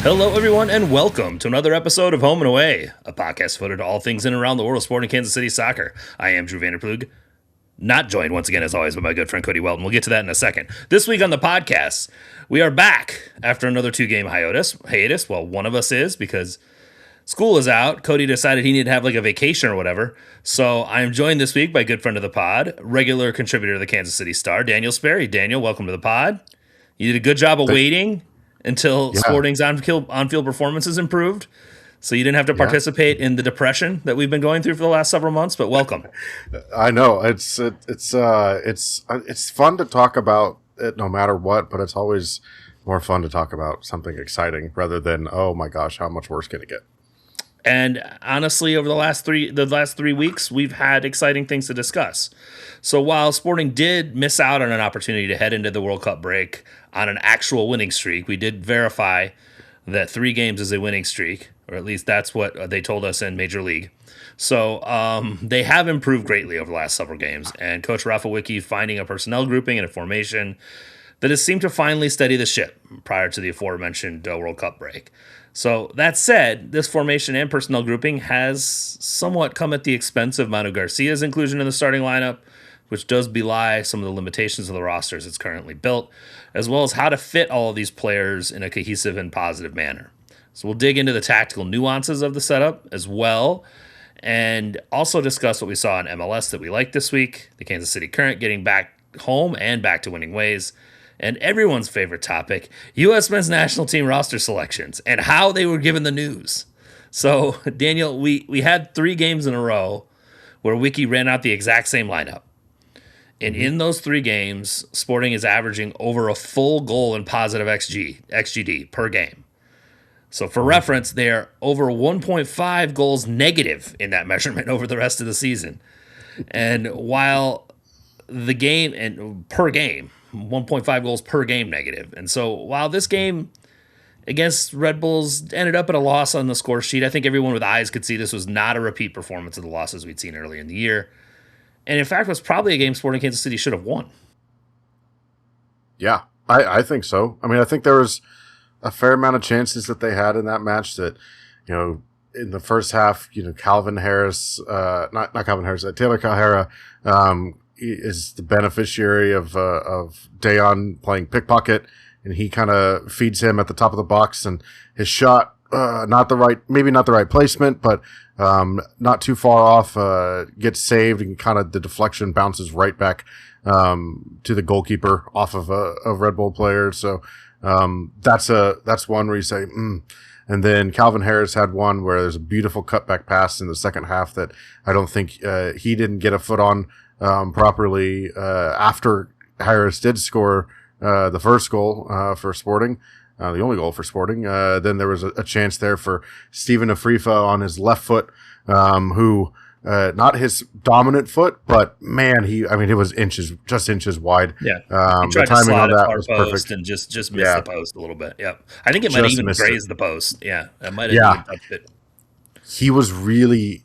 Hello, everyone, and welcome to another episode of Home and Away, a podcast devoted to all things in and around the world of sport in Kansas City soccer. I am Drew Vanderplug, not joined once again, as always, by my good friend Cody Welton. We'll get to that in a second. This week on the podcast, we are back after another two-game hiatus. Well, one of us is because school is out. Cody decided he needed to have like a vacation or whatever. So I am joined this week by good friend of the pod, regular contributor to the Kansas City Star, Daniel Sperry. Daniel, welcome to the pod. You did a good job of waiting until Sporting's on-field performances improved, so you didn't have to participate in the depression that we've been going through for the last several months. But welcome. I know it's fun to talk about it no matter what, but it's always more fun to talk about something exciting rather than, oh my gosh, how much worse can it get? And honestly, over the last three weeks, we've had exciting things to discuss. So while Sporting did miss out on an opportunity to head into the World Cup break on an actual winning streak, we did verify that 3 games is a winning streak, or at least that's what they told us in Major League. So they have improved greatly over the last several games, and Coach Rapha Wicky finding a personnel grouping and a formation that has seemed to finally steady the ship prior to the aforementioned World Cup break. So that said, this formation and personnel grouping has somewhat come at the expense of Manu Garcia's inclusion in the starting lineup, which does belie some of the limitations of the rosters it's currently built, as well as how to fit all of these players in a cohesive and positive manner. So we'll dig into the tactical nuances of the setup as well, and also discuss what we saw in MLS that we liked this week, the Kansas City Current getting back home and back to winning ways, and everyone's favorite topic, U.S. men's national team roster selections and how they were given the news. So, Daniel, we had 3 games in a row where Wiki ran out the exact same lineup. And in those 3 games, Sporting is averaging over a full goal in positive XGD per game. So for reference, they're over 1.5 goals negative in that measurement over the rest of the season. And while the game, and per game, 1.5 goals per game negative. And so while this game against Red Bulls ended up at a loss on the score sheet, I think everyone with eyes could see this was not a repeat performance of the losses we'd seen earlier in the year. And in fact, was probably a game Sporting Kansas City should have won. Yeah, I think so. I mean, I think there was a fair amount of chances that they had in that match that, in the first half, Calvin Harris, not Calvin Harris, Taylor Calhera, is the beneficiary of Dayon playing pickpocket, and he kind of feeds him at the top of the box, and his shot, maybe not the right placement, but not too far off, gets saved, and kind of the deflection bounces right back to the goalkeeper off of a Red Bull player. So that's one where you say, And then Calvin Harris had one where there's a beautiful cutback pass in the second half that I don't think he didn't get a foot on properly after Harris did score the first goal for Sporting, the only goal for Sporting. Then there was a chance there for Stephen Afrifa on his left foot, who not his dominant foot, but man, it was just inches wide. Yeah, the tried timing to slide on it that far was post perfect and just missed the post a little bit. Yep, I think it might have even grazed the post. Yeah, it might have even touched it. He was really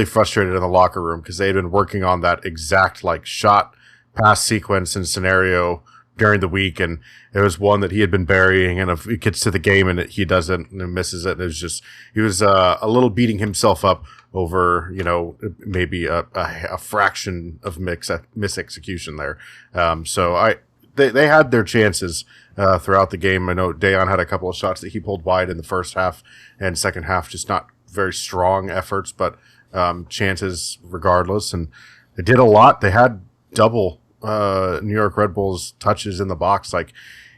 frustrated in the locker room because they had been working on that exact shot pass sequence and scenario during the week, and it was one that he had been burying, and if it gets to the game and he doesn't and misses it, he was a little beating himself up over maybe a fraction of misexecution there. So they had their chances throughout the game. I know Dayon had a couple of shots that he pulled wide in the first half, and second half just not very strong efforts, but chances regardless. And they did a lot. They had double New York Red Bulls touches in the box.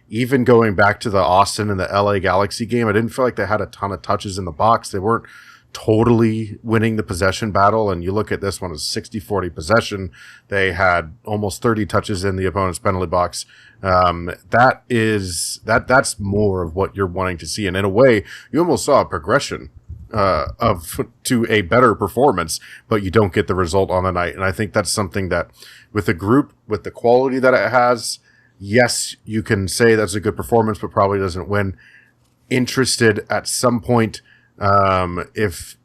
Even going back to the Austin and the LA Galaxy game, I didn't feel like they had a ton of touches in the box. They weren't totally winning the possession battle, and you look at this one as 60-40 possession. They had almost 30 touches in the opponent's penalty box. That's more of what you're wanting to see, and in a way you almost saw a progression to a better performance, but you don't get the result on the night. And I think that's something that with a group with the quality that it has, yes, you can say that's a good performance, but probably doesn't win. Interested at some point, if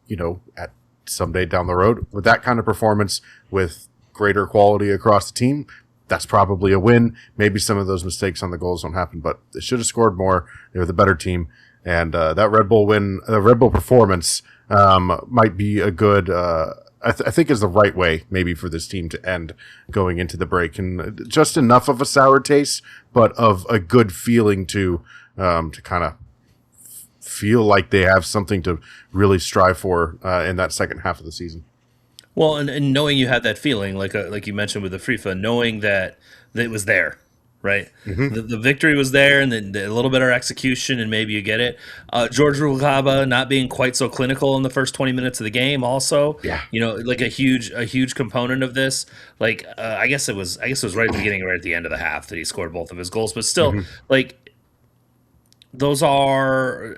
at someday down the road with that kind of performance with greater quality across the team, that's probably a win. Maybe some of those mistakes on the goals don't happen, but they should have scored more. They were the better team. And that Red Bull win, the Red Bull performance might be a good, I think is the right way maybe for this team to end going into the break. And just enough of a sour taste, but of a good feeling to kind of feel like they have something to really strive for in that second half of the season. Well, and knowing you had that feeling, like you mentioned with the FIFA, knowing that it was there, right? Mm-hmm. The victory was there, and then a little better execution, and maybe you get it. George Rubalcaba not being quite so clinical in the first 20 minutes of the game, also, like a huge component of this. Like I guess it was right at the beginning, right at the end of the half that he scored both of his goals, but still, like. Those are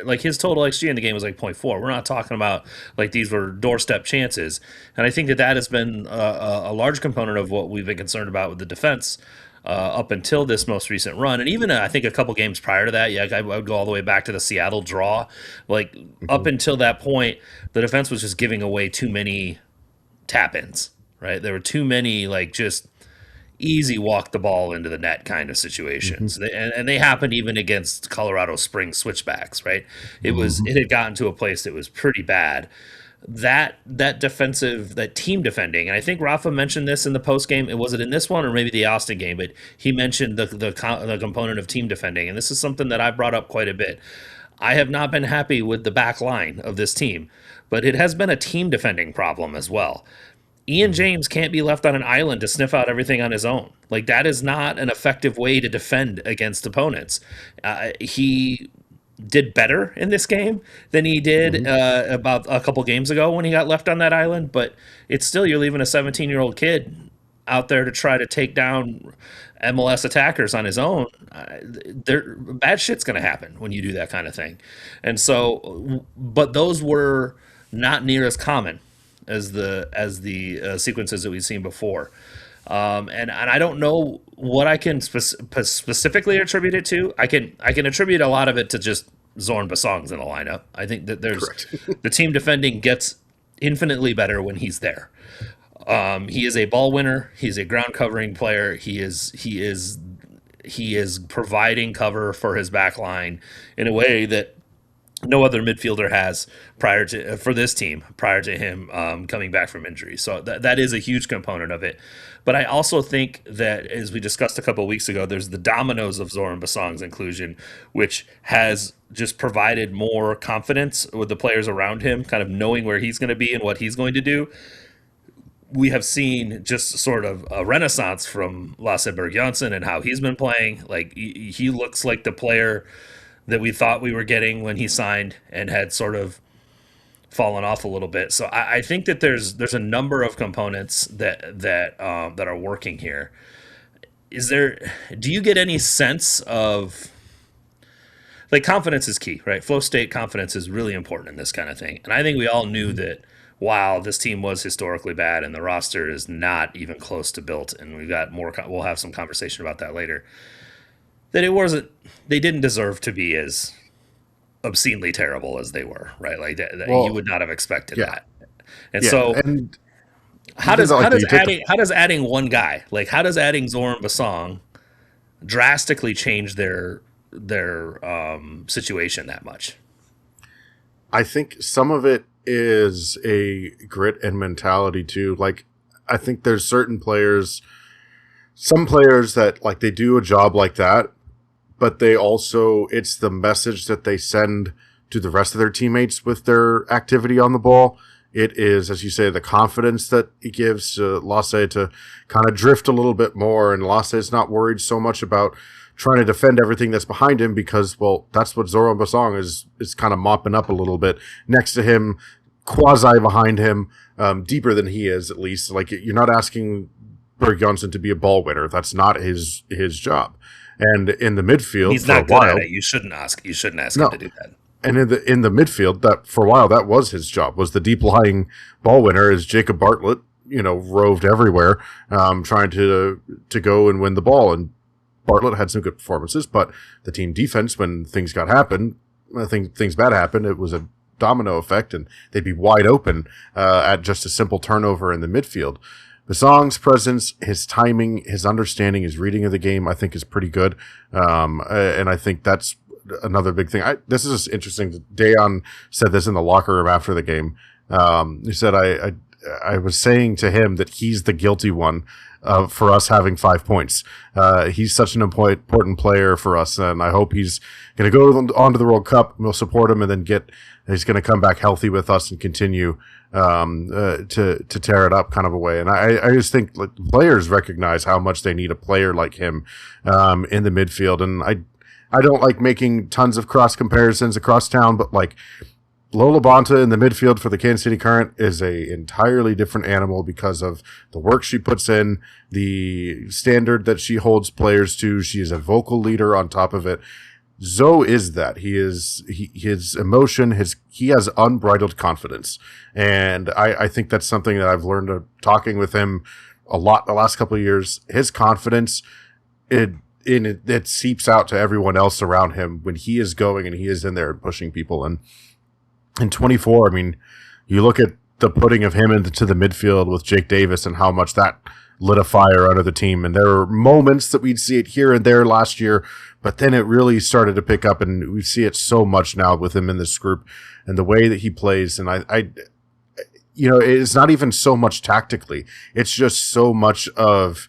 like his total XG in the game was like 0.4. We're not talking about like these were doorstep chances. And I think that has been a large component of what we've been concerned about with the defense up until this most recent run. And even I think a couple games prior to that, I would go all the way back to the Seattle draw. Like up until that point, the defense was just giving away too many tap-ins, right? There were too many like just easy walk the ball into the net kind of situations. And they happened even against Colorado Springs switchbacks, right? It had gotten to a place that was pretty bad. That team defending, and I think Rapha mentioned this in the post game. Was it in this one or maybe the Austin game? But he mentioned the component of team defending, and this is something that I brought up quite a bit. I have not been happy with the back line of this team, but it has been a team defending problem as well. Ian James can't be left on an island to sniff out everything on his own. Like, that is not an effective way to defend against opponents. He did better in this game than he did about a couple games ago when he got left on that island, but it's still, you're leaving a 17-year-old kid out there to try to take down MLS attackers on his own. Bad shit's going to happen when you do that kind of thing. And so, but those were not near as common as the sequences that we've seen before, and I don't know what I can specifically attribute it to. I can attribute a lot of it to just Zoran Basong's in the lineup. I think that the team defending gets infinitely better when he's there. He is a ball winner. He's a ground covering player. He is providing cover for his back line in a way that no other midfielder has for this team prior to him coming back from injury. So that is a huge component of it. But I also think that, as we discussed a couple of weeks ago, there's the dominoes of Zoran Basong's inclusion, which has just provided more confidence with the players around him, kind of knowing where he's going to be and what he's going to do. We have seen just sort of a renaissance from Lasse Berg-Jansson and how he's been playing. Like, he looks like the player that we thought we were getting when he signed and had sort of fallen off a little bit. So I think that there's a number of components that are working here. Do you get any sense of, like, confidence is key, right? Flow state confidence is really important in this kind of thing. And I think we all knew that while this team was historically bad and the roster is not even close to built, and we'll have some conversation about that later, that they didn't deserve to be as obscenely terrible as they were, right? Like you would not have expected that. And how does adding one guy, like how does adding Zoran Basong drastically change their situation that much? I think some of it is a grit and mentality too. Like, I think there's some players that, like, they do a job like that, but it's the message that they send to the rest of their teammates with their activity on the ball. It is, as you say, the confidence that it gives Lasse to kind of drift a little bit more, and Lasse is not worried so much about trying to defend everything that's behind him because, well, that's what Zoran Basong is kind of mopping up a little bit next to him, quasi behind him, deeper than he is, at least. Like, you're not asking Berg-Jansson to be a ball winner. That's not his job. And in the midfield, he's not good at it. You shouldn't ask him to do that. And in the midfield, that for a while that was his job, was the deep lying ball winner, as Jacob Bartlett, roved everywhere, trying to go and win the ball. And Bartlett had some good performances, but the team defense, when things bad happened, it was a domino effect, and they'd be wide open at just a simple turnover in the midfield. the song's presence, his timing, his understanding, his reading of the game, I think is pretty good. And I think that's another big thing. This is just interesting. Dayon said this in the locker room after the game. He said, I was saying to him that he's the guilty one for us having 5 points. He's such an important player for us, and I hope he's going to go on to the World Cup. We'll support him, and then he's going to come back healthy with us and continue to tear it up, kind of a way. And I just think like, players recognize how much they need a player like him in the midfield. And I don't like making tons of cross comparisons across town, but like Lola Bonta in the midfield for the Kansas City Current is a entirely different animal because of the work she puts in, the standard that she holds players to. She is a vocal leader on top of it. Zoe is that. His emotion, he has unbridled confidence. And I think that's something that I've learned talking with him a lot the last couple of years. His confidence, it seeps out to everyone else around him when he is going and he is in there and pushing people. And in 24, I mean, you look at the putting of him into the midfield with Jake Davis and how much that lit a fire under the team. And there were moments that we'd see it here and there last year, but then it really started to pick up, and we see it so much now with him in this group and the way that he plays. And I it's not even so much tactically. It's just so much of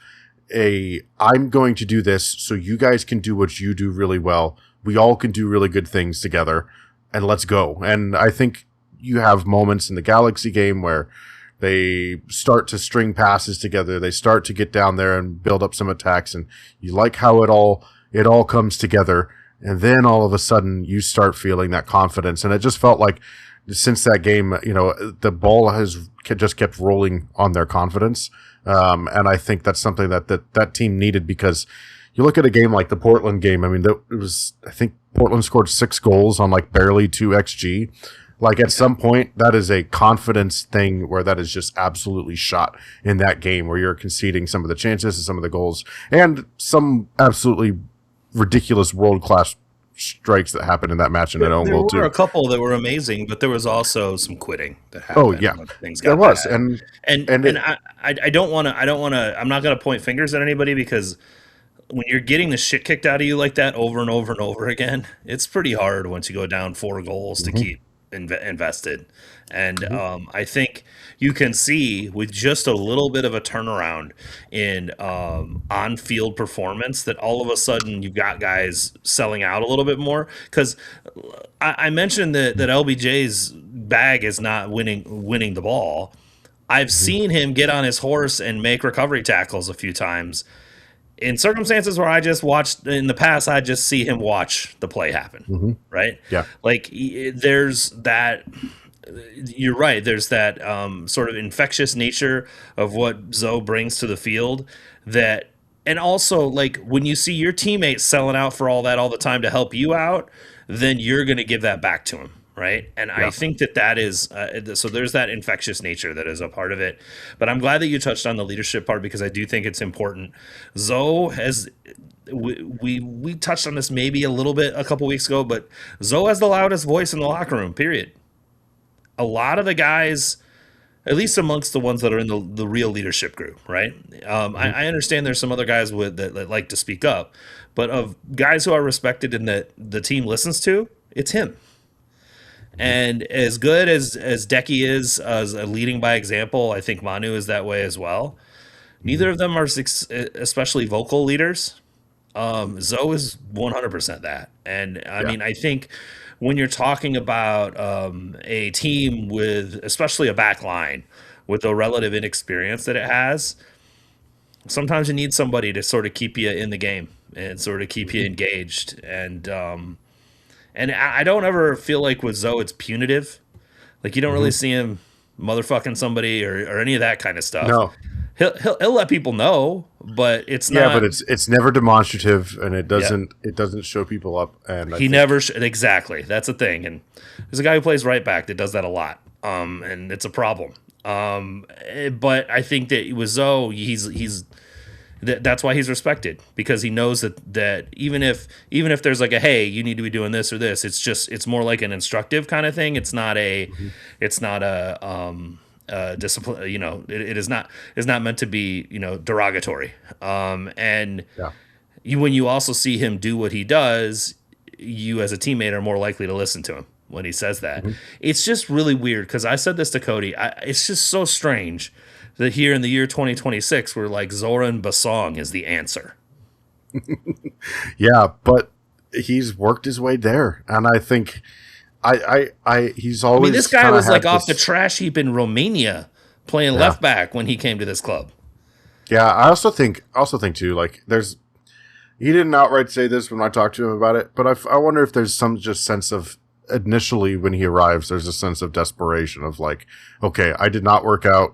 I'm going to do this so you guys can do what you do really well. We all can do really good things together, and let's go. And I think you have moments in the Galaxy game where they start to string passes together. They start to get down there and build up some attacks, and you like how it all comes together. And then all of a sudden you start feeling that confidence. And it just felt like since that game, the ball has just kept rolling on their confidence. And I think that's something that team needed, because you look at a game like the Portland game. I mean, I think Portland scored 6 goals on like barely 2 XG. Like at some point, that is a confidence thing where that is just absolutely shot in that game, where you're conceding some of the chances and some of the goals and some absolutely ridiculous world-class strikes that happened in that match in an own goal too. There were a couple that were amazing, but there was also some quitting that happened. Oh yeah, things there was, bad. I don't want to. I'm not going to point fingers at anybody, because when you're getting the shit kicked out of you like that over and over and over again, it's pretty hard once you go down 4 goals to keep invested. And I think you can see with just a little bit of a turnaround in on-field performance that all of a sudden you've got guys selling out a little bit more. Because I mentioned that LBJ's bag is not winning the ball. I've seen him get on his horse and make recovery tackles a few times in circumstances where I just watched in the past. I just see him watch the play happen. Right. Yeah. Like there's that. You're right. There's that sort of infectious nature of what Zoe brings to the field, and also like when you see your teammates selling out for all that all the time to help you out, then you're going to give that back to him. Right. And I think that is so there's that infectious nature that is a part of it. But I'm glad that you touched on the leadership part, because I do think it's important. Zoe has. We touched on this maybe a little bit a couple weeks ago, but Zoe has the loudest voice in the locker room, period. A lot of the guys, at least amongst the ones that are in the real leadership group, right? I understand there's some other guys that like to speak up, but of guys who are respected and that the team listens to, it's him. And as good as Decky is as a leading by example, I think Manu is that way as well. Neither of them are especially vocal leaders. Zoe is 100% that. And I mean, I think when you're talking about a team with, especially a back line, with the relative inexperience that it has, sometimes you need somebody to sort of keep you in the game and sort of keep you engaged. And I don't ever feel like with Zoe it's punitive. Like you don't really see him motherfucking somebody or any of that kind of stuff. No. He'll let people know, but it's not. Yeah, but it's never demonstrative, and it doesn't show people up. And he never exactly. That's the thing. And there's a guy who plays right back that does that a lot, and it's a problem. But I think that with Zoe, that's why he's respected, because he knows that even if there's like a hey, you need to be doing this or this, it's more like an instructive kind of thing. It's not a discipline. It is not meant to be derogatory. And Yeah. when you also see him do what he does, you as a teammate are more likely to listen to him when he says that. Mm-hmm. It's just really weird because I said this to Cody. It's just so strange that here in the year 2026, we're like Zoran Basong is the answer. Yeah, but he's worked his way there, and I think he's always. I mean, this guy was like off the trash heap in Romania playing left back when he came to this club. Yeah, I also think too, like he didn't outright say this when I talked to him about it, but I wonder if there's some just sense of initially when he arrives, there's a sense of desperation of like, okay, this did not work out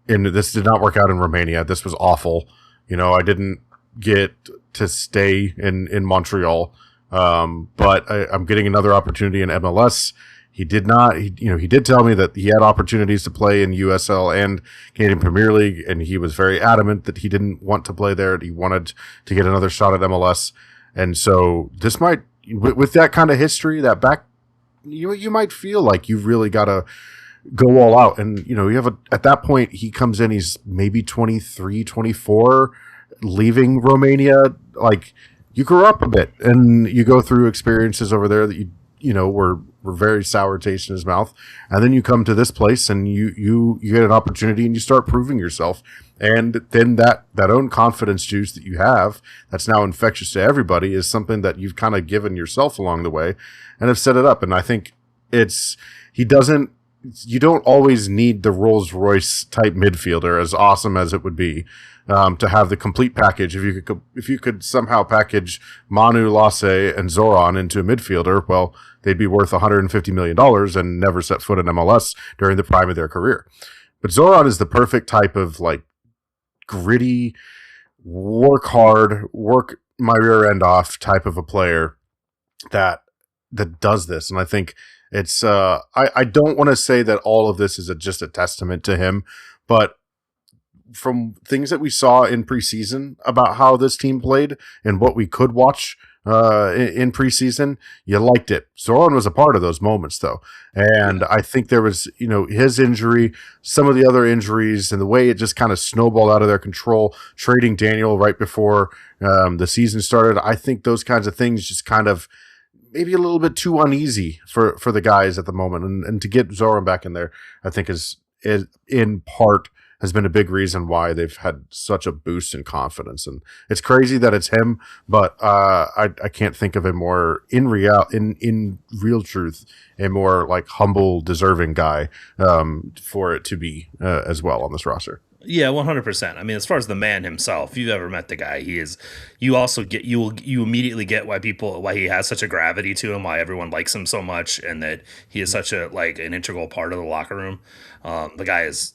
in Romania. This was awful. I didn't get to stay in Montreal, but I'm getting another opportunity in MLS. He did not. He did tell me that he had opportunities to play in USL and Canadian Premier League, and he was very adamant that he didn't want to play there. He wanted to get another shot at MLS, and so this might, with that kind of history, that back, you might feel like you've really got to go all out. And you have at that point he comes in, he's maybe 23, 24, leaving Romania. Like, you grew up a bit, and you go through experiences over there that were very sour taste in his mouth, and then you come to this place and you get an opportunity and you start proving yourself, and then that own confidence juice that you have that's now infectious to everybody is something that you've kind of given yourself along the way and have set it up. And I think you don't always need the Rolls Royce type midfielder, as awesome as it would be, to have the complete package. If you could somehow package Manu, Lasse, and Zoran into a midfielder, well, they'd be worth $150 million and never set foot in MLS during the prime of their career. But Zoran is the perfect type of like gritty, work hard, work my rear end off type of a player that does this. And I think it's I don't want to say that all of this is just a testament to him, but from things that we saw in preseason about how this team played and what we could watch in preseason, you liked it. Zoran was a part of those moments, though. And I think there was, his injury, some of the other injuries, and the way it just kind of snowballed out of their control, trading Daniel right before the season started. I think those kinds of things just kind of maybe a little bit too uneasy for the guys at the moment. And to get Zoran back in there, I think is in part has been a big reason why they've had such a boost in confidence. And it's crazy that it's him, but I can't think of a more in real truth, a more like humble, deserving guy for it to be as well on this roster. Yeah, 100%. I mean, as far as the man himself, if you've ever met the guy, he is. You also get you immediately get why he has such a gravity to him, why everyone likes him so much, and that he is such an integral part of the locker room. The guy is.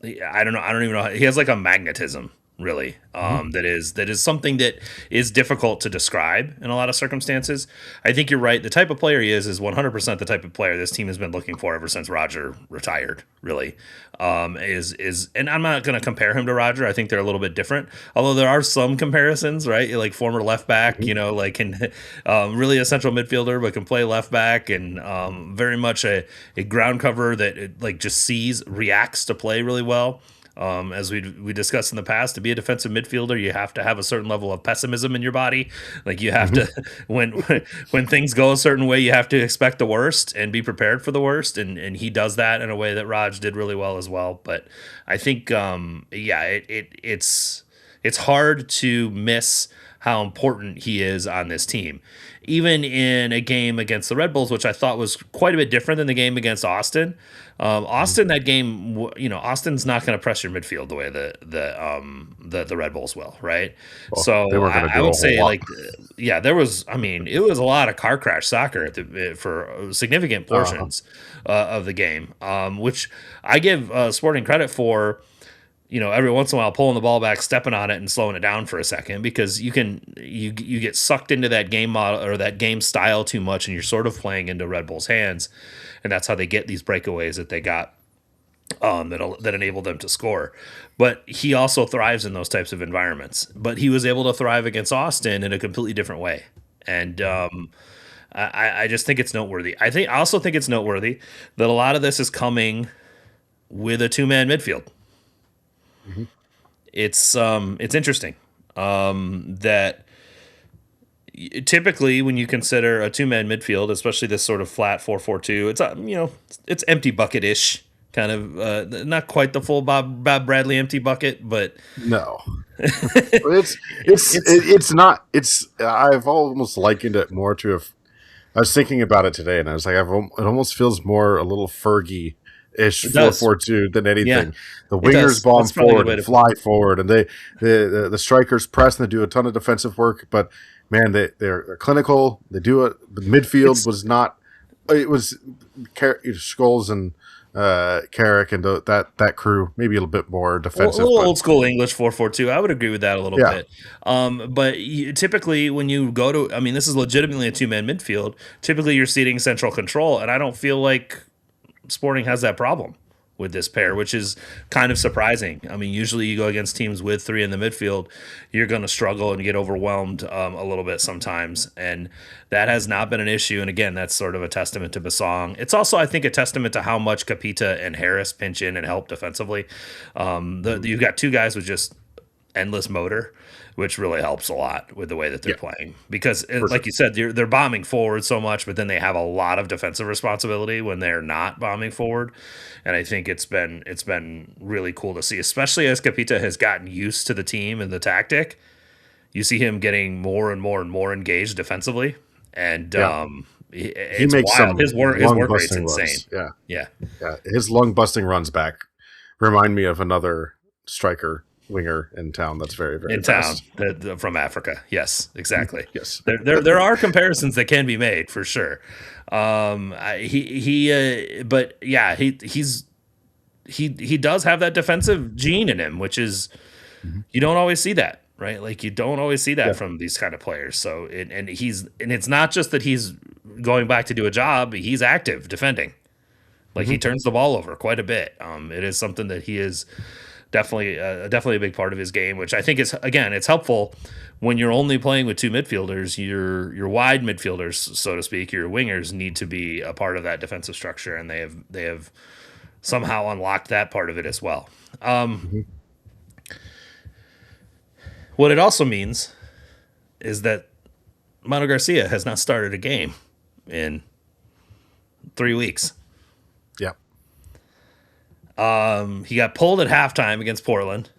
I don't know. I don't even know. He has like a magnetism, really. That is something that is difficult to describe in a lot of circumstances. I think you're right. The type of player he is 100% the type of player this team has been looking for ever since Roger retired. Really, and I'm not going to compare him to Roger. I think they're a little bit different. Although there are some comparisons, right? Like former left back, can really a central midfielder, but can play left back, and very much a ground cover that just reacts to play really well. As we discussed in the past, to be a defensive midfielder, you have to have a certain level of pessimism in your body. Like you have to, when things go a certain way, you have to expect the worst and be prepared for the worst. And he does that in a way that Raj did really well as well. But I think, it's hard to miss how important he is on this team. Even in a game against the Red Bulls, which I thought was quite a bit different than the game against Austin. Austin, that game, Austin's not going to press your midfield the way the Red Bulls will, right? Well, so I would say, there was, it was a lot of car crash soccer for significant portions of the game, which I give Sporting credit for. Every once in a while pulling the ball back, stepping on it and slowing it down for a second, because you get sucked into that game model or that game style too much, and you're sort of playing into Red Bull's hands. And that's how they get these breakaways that they got that enable them to score. But he also thrives in those types of environments. But he was able to thrive against Austin in a completely different way. And I just think it's noteworthy. I also think it's noteworthy that a lot of this is coming with a two-man midfield. Mm-hmm. It's interesting that typically when you consider a two-man midfield, especially this sort of flat 4-4-2, it's it's empty bucket-ish kind of, not quite the full Bob Bradley empty bucket, but no, it's not. I've almost likened it more to I was thinking about it today, and I was like, it almost feels more a little Fergie-ish 4-4-2 than anything. Yeah, the wingers bomb forward and fly forward, and the strikers press and they do a ton of defensive work. But man, they're clinical. They do it. The midfield was not. It was Scholes and Carrick and that crew, maybe a little bit more defensive. A little old school English 4-4-2. I would agree with that a little bit. But typically when you go to, this is legitimately a two-man midfield. Typically you're ceding central control, and I don't feel like Sporting has that problem with this pair, which is kind of surprising. Usually you go against teams with three in the midfield, you're going to struggle and get overwhelmed a little bit sometimes, and that has not been an issue. And again, that's sort of a testament to Basong. It's also, I think, a testament to how much Capita and Harris pinch in and help defensively. You've got two guys with just endless motor, which really helps a lot with the way that they're playing, because like you said, they're bombing forward so much, but then they have a lot of defensive responsibility when they're not bombing forward. And I think it's been really cool to see, especially as Capita has gotten used to the team and the tactic. You see him getting more and more and more engaged defensively, and he makes wild. His work rate's insane. Yeah. His lung busting runs back remind me of another striker winger in town that's very, very in fast. Town from Africa. Yes, exactly. Yes, there are comparisons that can be made for sure. He does have that defensive gene in him, which is you don't always see that, right? Like you don't always see that from these kind of players. So and it's not just that he's going back to do a job; he's active defending. Like he turns the ball over quite a bit. It is something that he is definitely a big part of his game, which I think is, again, it's helpful when you're only playing with two midfielders. Your wide midfielders, so to speak, your wingers need to be a part of that defensive structure, and they have somehow unlocked that part of it as well. What it also means is that Manu Garcia has not started a game in 3 weeks. Yep. He got pulled at halftime against Portland,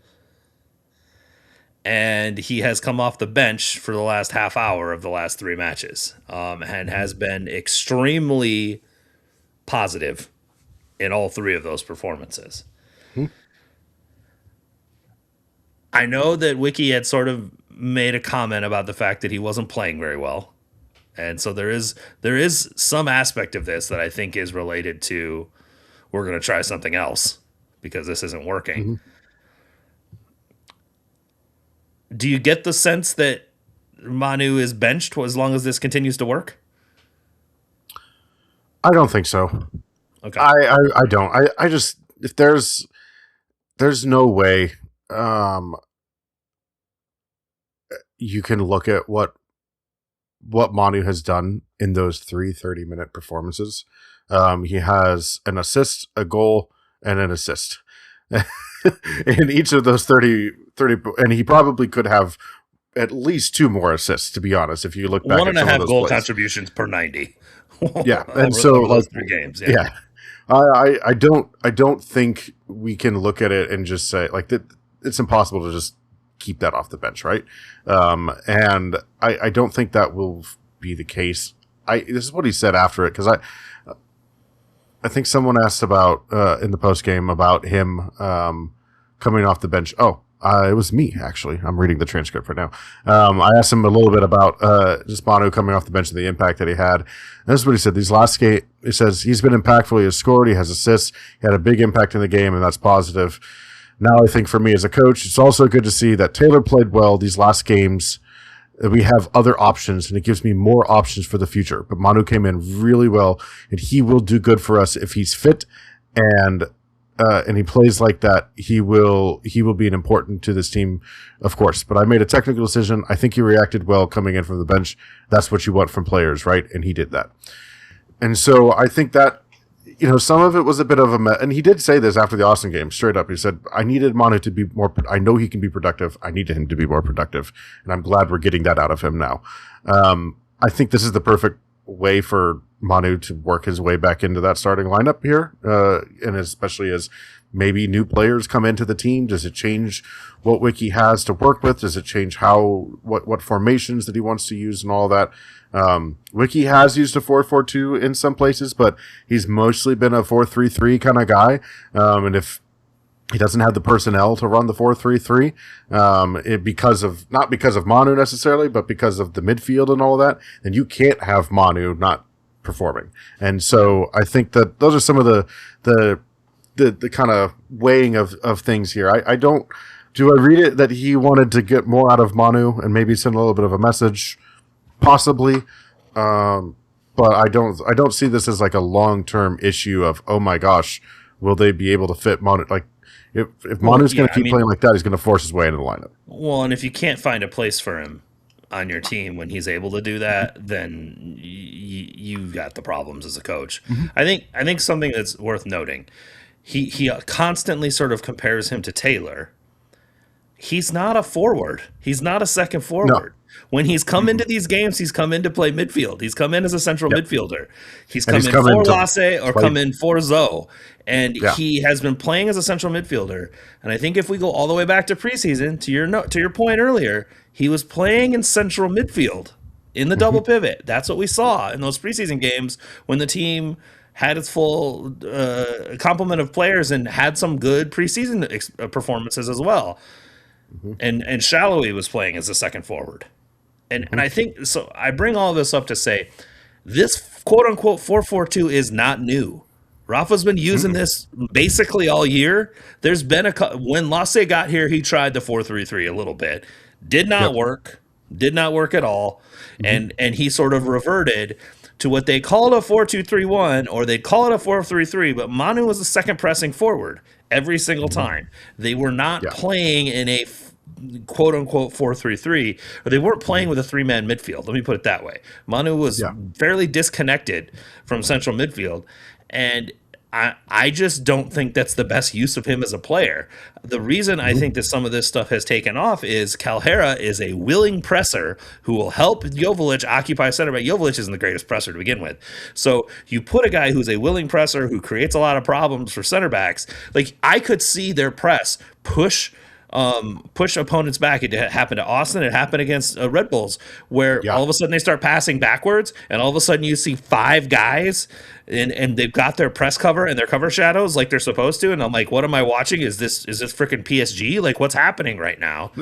and he has come off the bench for the last half hour of the last three matches, and has been extremely positive in all three of those performances. I know that Wicky had sort of made a comment about the fact that he wasn't playing very well, and so there is some aspect of this that I think is related to, we're going to try something else because this isn't working. Do you get the sense that Manu is benched as long as this continues to work? I don't think so. Okay. I don't. I just, if there's no way you can look at what Manu has done in those 30-minute performances. He has an assist, a goal, and an assist. In each of those 30, and he probably could have at least two more assists, to be honest, if you look back at some of those 1.5 goal plays. Contributions per 90. Yeah, and so those 3 games. Yeah. I don't think we can look at it and just say like that. It's impossible to just keep that off the bench, right? And I don't think that will be the case. This is what he said after it, because I think someone asked about in the post game about him coming off the bench. It was me, actually. I'm reading the transcript right now. I asked him a little bit about just Manu coming off the bench and the impact that he had. And this is what he said. These last game, he says he's been impactful. He has scored. He has assists. He had a big impact in the game, and that's positive. Now, I think for me as a coach, it's also good to see that Taylor played well these last games. We have other options, and it gives me more options for the future. But Manu came in really well, and he will do good for us if he's fit and he plays like that. He will be an important to this team, of course. But I made a technical decision. I think he reacted well coming in from the bench. That's what you want from players, right? And he did that. And so I think that some of it was a bit of a and he did say this after the Austin game straight up. He said, I needed Manu to be more, I know he can be productive. I needed him to be more productive. And I'm glad we're getting that out of him now. I think this is the perfect way for Manu to work his way back into that starting lineup here. And especially as maybe new players come into the team. Does it change what Wicky has to work with? Does it change what formations that he wants to use and all that? Wicky has used a 4-4-2 in some places, but he's mostly been a 4-3-3 kind of guy. And if he doesn't have the personnel to run the 4-3-3, not because of Manu necessarily, but because of the midfield and all of that, then you can't have Manu not performing. And so I think that those are some of the kind of weighing of things here. Do I read it that he wanted to get more out of Manu and maybe send a little bit of a message? Possibly. But I don't see this as like a long-term issue of, oh my gosh, will they be able to fit Manu? Like if Manu's going to keep playing like that, he's going to force his way into the lineup. Well, and if you can't find a place for him on your team when he's able to do that, then you've got the problems as a coach. Mm-hmm. I think something that's worth noting, he constantly sort of compares him to Taylor. He's not a forward. He's not a second forward. No. When he's come into these games, he's come in to play midfield. He's come in as a central midfielder. He's come in for Lasse or come in for Zoe. And he has been playing as a central midfielder. And I think if we go all the way back to preseason, to your point earlier, he was playing in central midfield in the double pivot. That's what we saw in those preseason games when the team had its full complement of players and had some good preseason performances as well. And Shallowy was playing as a second forward. And I think, so I bring all this up to say, this quote-unquote 4-4-2 is not new. Rapha's been using this basically all year. There's been when Lasse got here, he tried the 4-3-3 a little bit. Did not work. Did not work at all. And he sort of reverted to what they called a 4-2-3-1, or they call it a 4-3-3, but Manu was the second pressing forward every single time. They were not playing in a quote-unquote 4-3-3, or they weren't playing with a three-man midfield. Let me put it that way. Manu was fairly disconnected from central midfield, and I just don't think that's the best use of him as a player. The reason I think that some of this stuff has taken off is Calhera is a willing presser who will help Joveljic occupy center back. Joveljic isn't the greatest presser to begin with. So you put a guy who's a willing presser who creates a lot of problems for center backs. Like, I could see their press push opponents back. It happened to Austin. It happened against Red Bulls, where all of a sudden they start passing backwards, and all of a sudden you see five guys, and they've got their press cover and their cover shadows like they're supposed to. And I'm like, what am I watching? Is this freaking PSG? Like, what's happening right now?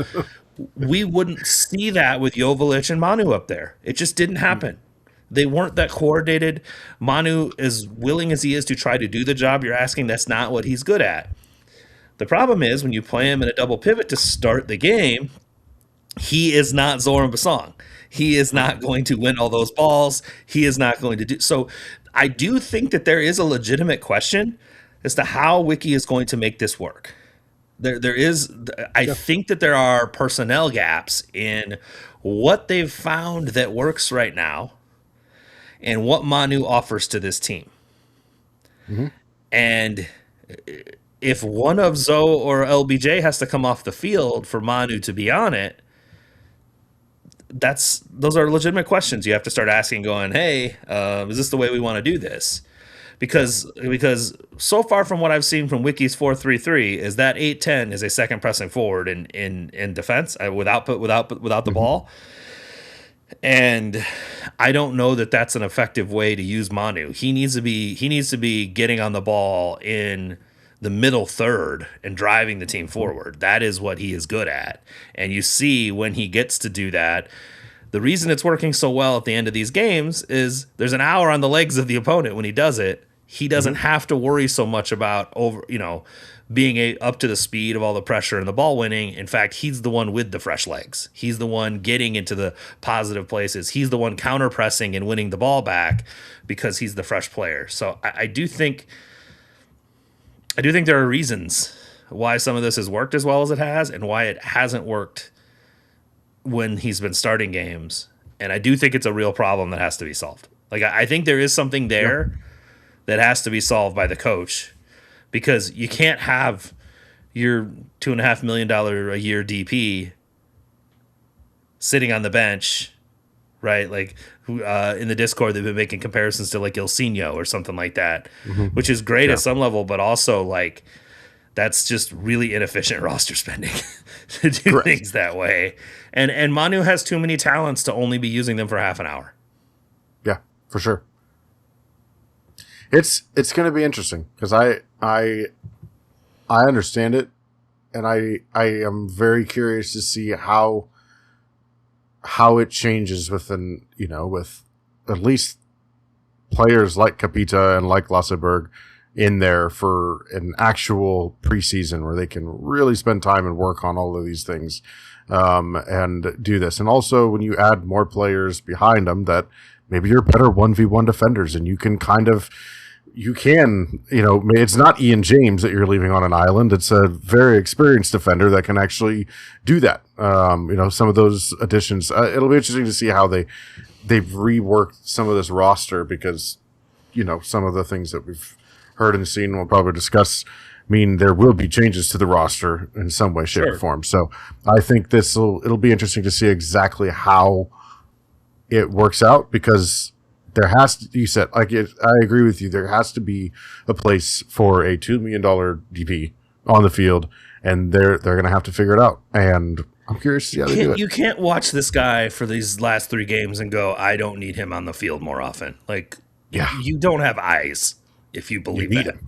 We wouldn't see that with Joveljic and Manu up there. It just didn't happen. They weren't that coordinated. Manu, as willing as he is to try to do the job you're asking, that's not what he's good at. The problem is when you play him in a double pivot to start the game, he is not Zoran Basong. He is not going to win all those balls. He is not going to do so. I do think that there is a legitimate question as to how Wicky is going to make this work. There is. I think that there are personnel gaps in what they've found that works right now and what Manu offers to this team. And if one of Zoe or LBJ has to come off the field for Manu to be on it, those are legitimate questions you have to start asking, going, hey, is this the way we want to do this? Because so far from what I've seen from Wicky's 4-3-3 is that 8-10 is a second pressing forward in defense without the ball. And I don't know that that's an effective way to use Manu. He needs to be getting on the ball in the middle third and driving the team forward. That is what he is good at. And you see when he gets to do that, the reason it's working so well at the end of these games is there's an hour on the legs of the opponent when he does it. He doesn't have to worry so much about being up to the speed of all the pressure and the ball winning. In fact, he's the one with the fresh legs. He's the one getting into the positive places. He's the one counter pressing and winning the ball back because he's the fresh player. So I do think there are reasons why some of this has worked as well as it has and why it hasn't worked when he's been starting games. And I do think it's a real problem that has to be solved. Like, I think there is something there that has to be solved by the coach, because you can't have your $2.5 million a year DP sitting on the bench, right? Like in the Discord, they've been making comparisons to like Ilsinho or something like that, which is great at some level, but also like that's just really inefficient roster spending to do things that way. And Manu has too many talents to only be using them for half an hour. Yeah, for sure. It's going to be interesting because I understand it, and I am very curious to see how it changes with at least players like Capita and like Lasseberg in there for an actual preseason where they can really spend time and work on all of these things and do this. And also when you add more players behind them that maybe you're better 1v1 defenders and you can it's not Ian James that you're leaving on an island. It's a very experienced defender that can actually do that. Some of those additions, it'll be interesting to see how they've reworked some of this roster because, some of the things that we've heard and seen, we'll probably discuss, mean there will be changes to the roster in some way, shape, or form. So I think it'll be interesting to see exactly how it works out because there has to, you said, I agree with you. There has to be a place for a $2 million DP on the field, and they're going to have to figure it out. And I'm curious to see how they do it. You can't watch this guy for these last 3 games and go, I don't need him on the field more often. Like, you don't have eyes if you believe that.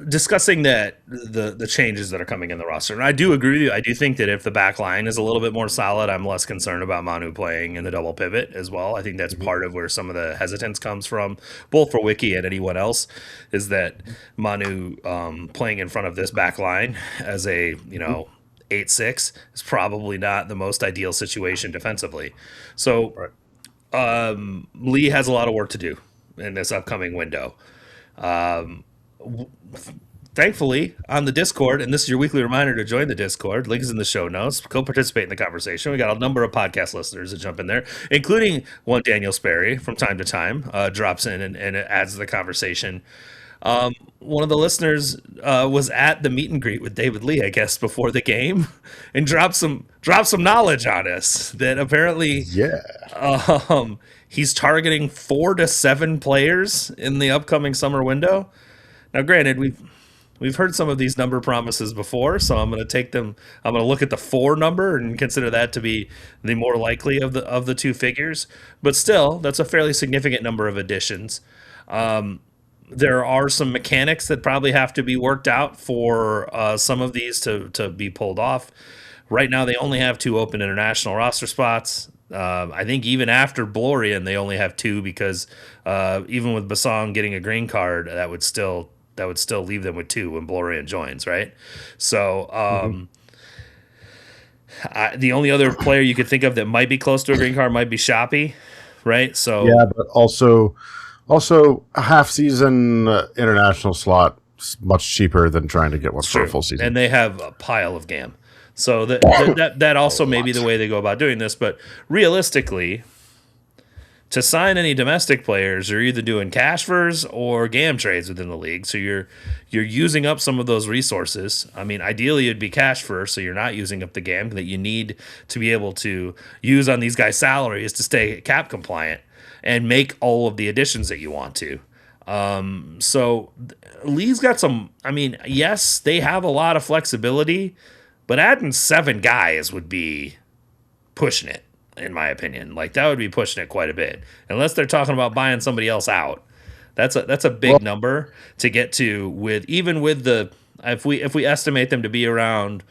Discussing that the changes that are coming in the roster, and I do agree with you. I do think that if the back line is a little bit more solid, I'm less concerned about Manu playing in the double pivot as well. I think that's part of where some of the hesitance comes from, both for Wicky and anyone else, is that Manu playing in front of this back line as a 8-6 is probably not the most ideal situation defensively. So Lee has a lot of work to do in this upcoming window. Thankfully, on the Discord, and this is your weekly reminder to join the Discord, link is in the show notes, go participate in the conversation. We got a number of podcast listeners that jump in there, including one Daniel Sperry from time to time, drops in and adds to the conversation. One of the listeners was at the meet and greet with David Lee, I guess, before the game, and dropped some knowledge on us that apparently he's targeting 4 to 7 players in the upcoming summer window. Now, granted, we've heard some of these number promises before, so I'm going to take them. I'm going to look at the 4 number and consider that to be the more likely of the 2 figures. But still, that's a fairly significant number of additions. There are some mechanics that probably have to be worked out for some of these to be pulled off. Right now, they only have 2 open international roster spots. I think even after Blorian, they only have 2 because even with Basong getting a green card, that would still leave them with 2 when Blorian joins, right? So the only other player you could think of that might be close to a green card might be Shoppy, right? So but also a half season international slot is much cheaper than trying to get one for a full season. And they have a pile of GAM. So that also may be the way they go about doing this. But realistically, to sign any domestic players, you're either doing cashfers or GAM trades within the league. So you're using up some of those resources. I mean, ideally it'd be cash first, so you're not using up the GAM that you need to be able to use on these guys' salaries to stay cap compliant and make all of the additions that you want to. So Lee's got some. I mean, yes, they have a lot of flexibility, but adding 7 guys would be pushing it, in my opinion. Like, that would be pushing it quite a bit. Unless they're talking about buying somebody else out. That's a big number to get to with the if we estimate them to be around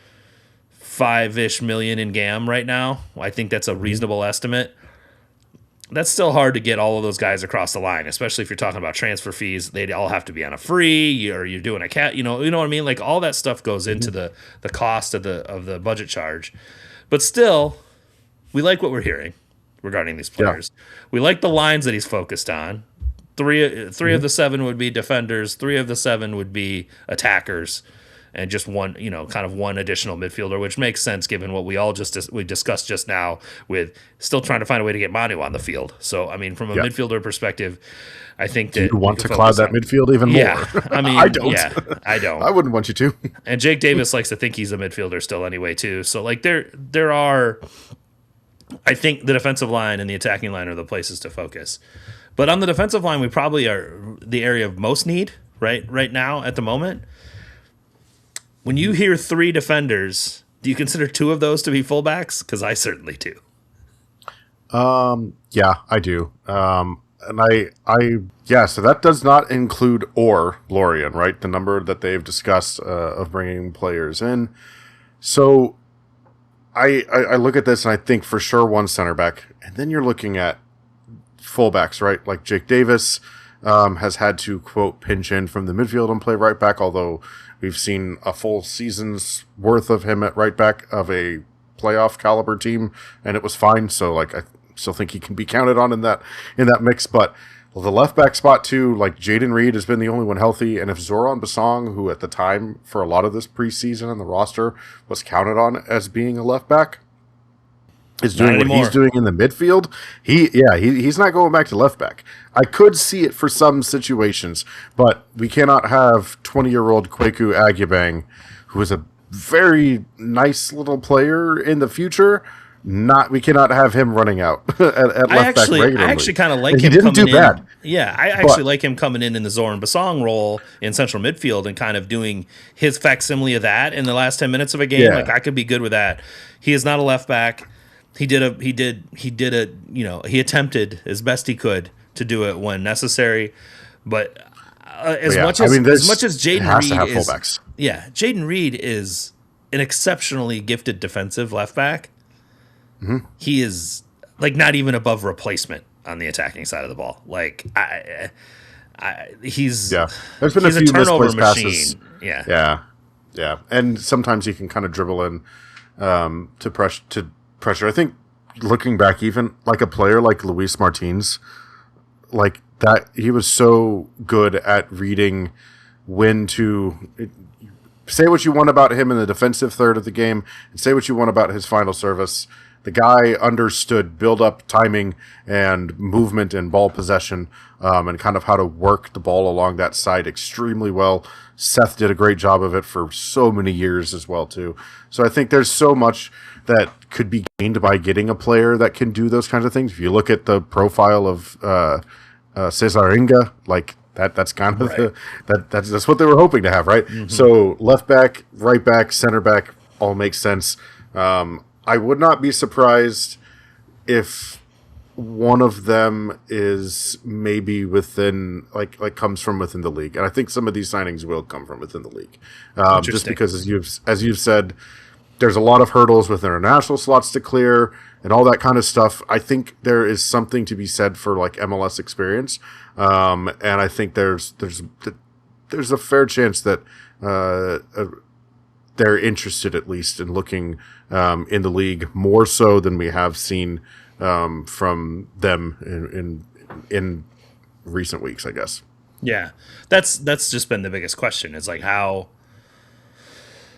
5-ish million in GAM right now. I think that's a reasonable estimate. That's still hard to get all of those guys across the line, especially if you're talking about transfer fees. They'd all have to be on a free, or you're doing a cat. You know what I mean? Like, all that stuff goes into the cost of the budget charge. But still, we like what we're hearing regarding these players. Yeah. We like the lines that he's focused on. Three of the 7 would be defenders. 3 of the 7 would be attackers. and just one, kind of one additional midfielder, which makes sense given what we discussed just now with still trying to find a way to get Manu on the field. So, I mean, from a midfielder perspective, I think that you want to cloud that midfield even more. I mean, I don't. Yeah, I don't. I wouldn't want you to. And Jake Davis likes to think he's a midfielder still anyway, too. So, like, there are, I think the defensive line and the attacking line are the places to focus. But on the defensive line, we probably are the area of most need right now at the moment. When you hear 3 defenders, do you consider 2 of those to be fullbacks? Because I certainly do. Yeah, I do. So that does not include Lorien, right? The number that they've discussed of bringing players in. So I look at this and I think for sure one center back, and then you're looking at fullbacks, right? Like Jake Davis has had to, quote, pinch in from the midfield and play right back, although we've seen a full season's worth of him at right back of a playoff caliber team, and it was fine. So, like, I still think he can be counted on in that mix. But the left back spot too, like Jaden Reed has been the only one healthy, and if Zoran Basong, who at the time for a lot of this preseason and the roster was counted on as being a left back, is doing what he's doing in the midfield, he's not going back to left back. I could see it for some situations, but we cannot have 20-year-old Kweku Agyebang, who is a very nice little player in the future. We cannot have him running out at left back regularly. I actually kind of like him. He didn't do bad. Yeah, I actually like him coming in the Zoran Basong role in central midfield and kind of doing his facsimile of that in the last 10 minutes of a game. Yeah. Like, I could be good with that. He is not a left back. He attempted as best he could to do it when necessary, but as much as Jaden Reed is, fullbacks. Yeah, Jaden Reed is an exceptionally gifted defensive left back. Mm-hmm. He is like not even above replacement on the attacking side of the ball. Like he's There's been a few turnover misplaced machine. Passes. Yeah, and sometimes he can kind of dribble in to pressure. I think looking back, even like a player like Luis Martins, like that, he was so good at reading when to say what you want about him in the defensive third of the game and say what you want about his final service. The guy understood build-up, timing, and movement and ball possession, and kind of how to work the ball along that side extremely well. Seth did a great job of it for so many years as well, too. So I think there's so much that could be gained by getting a player that can do those kinds of things. If you look at the profile of Cesar Inga, like that's kind of that's what they were hoping to have, right? Mm-hmm. So left back, right back, center back all makes sense. I would not be surprised if one of them is maybe within like comes from within the league, and I think some of these signings will come from within the league, just because as you've said, there's a lot of hurdles with international slots to clear and all that kind of stuff. I think there is something to be said for like MLS experience, and I think there's a fair chance that they're interested at least in looking in the league more so than we have seen from them in recent weeks, I guess. Yeah, that's just been the biggest question. Is like how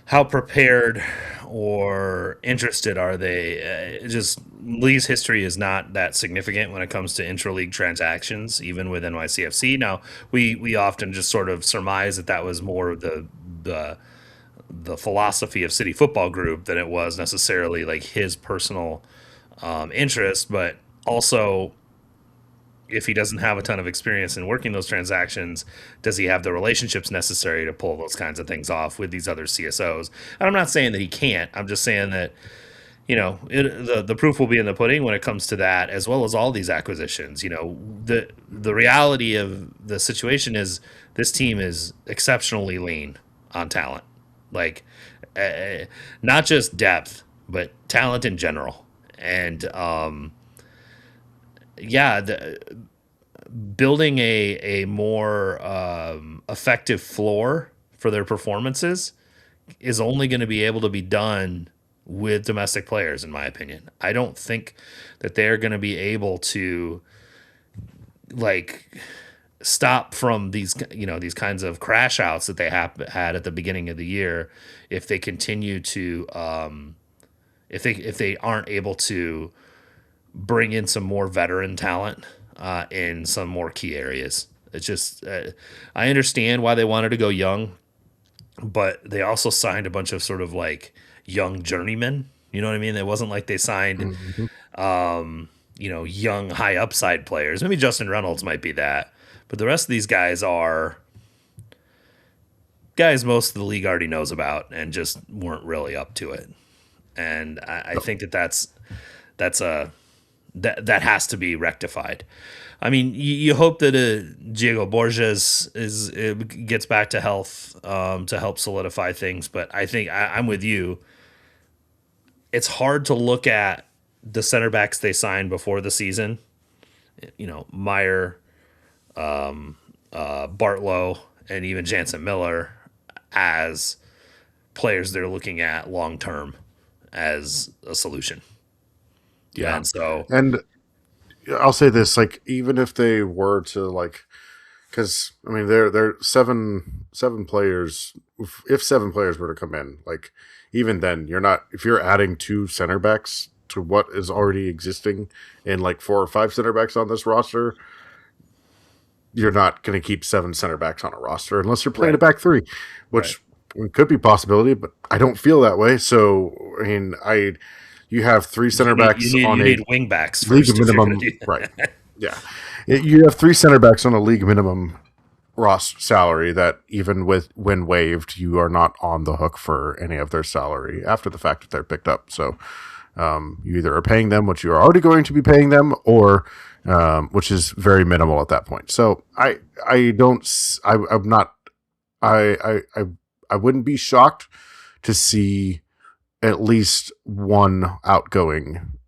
prepared or interested are they? Just Lee's history is not that significant when it comes to intra-league transactions, even with NYCFC. Now, we often just sort of surmise that was more of the philosophy of City Football Group than it was necessarily like his personal interest, but also if he doesn't have a ton of experience in working those transactions, does he have the relationships necessary to pull those kinds of things off with these other CSOs? And I'm not saying that he can't. I'm just saying that, the proof will be in the pudding when it comes to that, as well as all these acquisitions. The reality of the situation is this team is exceptionally lean on talent. Like, not just depth, but talent in general. And, building a more effective floor for their performances is only going to be able to be done with domestic players, in my opinion. I don't think that they're going to be able to, like, stop from these these kinds of crash outs that they had at the beginning of the year if they continue to if they aren't able to bring in some more veteran talent in some more key areas. It's just I understand why they wanted to go young, but they also signed a bunch of sort of like young journeymen. You know what I mean? It wasn't like they signed Mm-hmm. young high upside players. Maybe Justin Reynolds might be that, but the rest of these guys are guys most of the league already knows about and just weren't really up to it. And I think that's a that has to be rectified. I mean, you hope that Diego Borges gets back to health to help solidify things, but I think I'm with you. It's hard to look at the center backs they signed before the season. Meyer, Bartlow, and even Jansen Miller as players they're looking at long term as a solution. Yeah. And so, And I'll say this, like, even if they were to, like, because I mean, they're seven players. If 7 players were to come in, like, even then, you're not, if you're adding 2 center backs to what is already existing and like 4 or 5 center backs on this roster, you're not going to keep 7 center backs on a roster unless you're playing a back three, which could be a possibility, but I don't feel that way. So, I mean, you have 3 center backs on a wing backs league first minimum, right? Yeah, you have 3 center backs on a league minimum roster salary that even when waived, you are not on the hook for any of their salary after the fact that they're picked up. So you either are paying them what you are already going to be paying them, or which is very minimal at that point. So I wouldn't be shocked to see at least one outgoing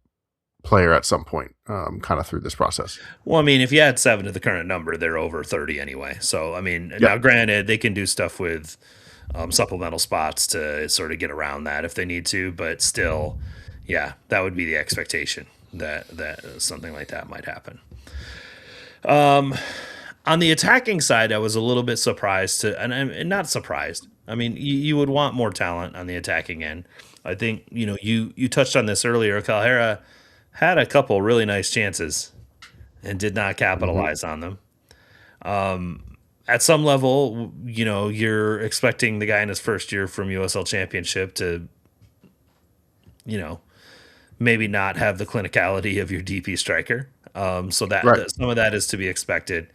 player at some point kind of through this process. Well, I mean, if you add 7 to the current number, they're over 30 anyway. So, I mean, now granted, they can do stuff with supplemental spots to sort of get around that if they need to, but still, yeah, that would be the expectation that something like that might happen. On the attacking side, I was a little bit surprised and not surprised. I mean, you would want more talent on the attacking end. I think, you touched on this earlier. Calhera had a couple really nice chances and did not capitalize on them. At some level, you're expecting the guy in his first year from USL Championship to, maybe not have the clinicality of your DP striker. So that some of that is to be expected.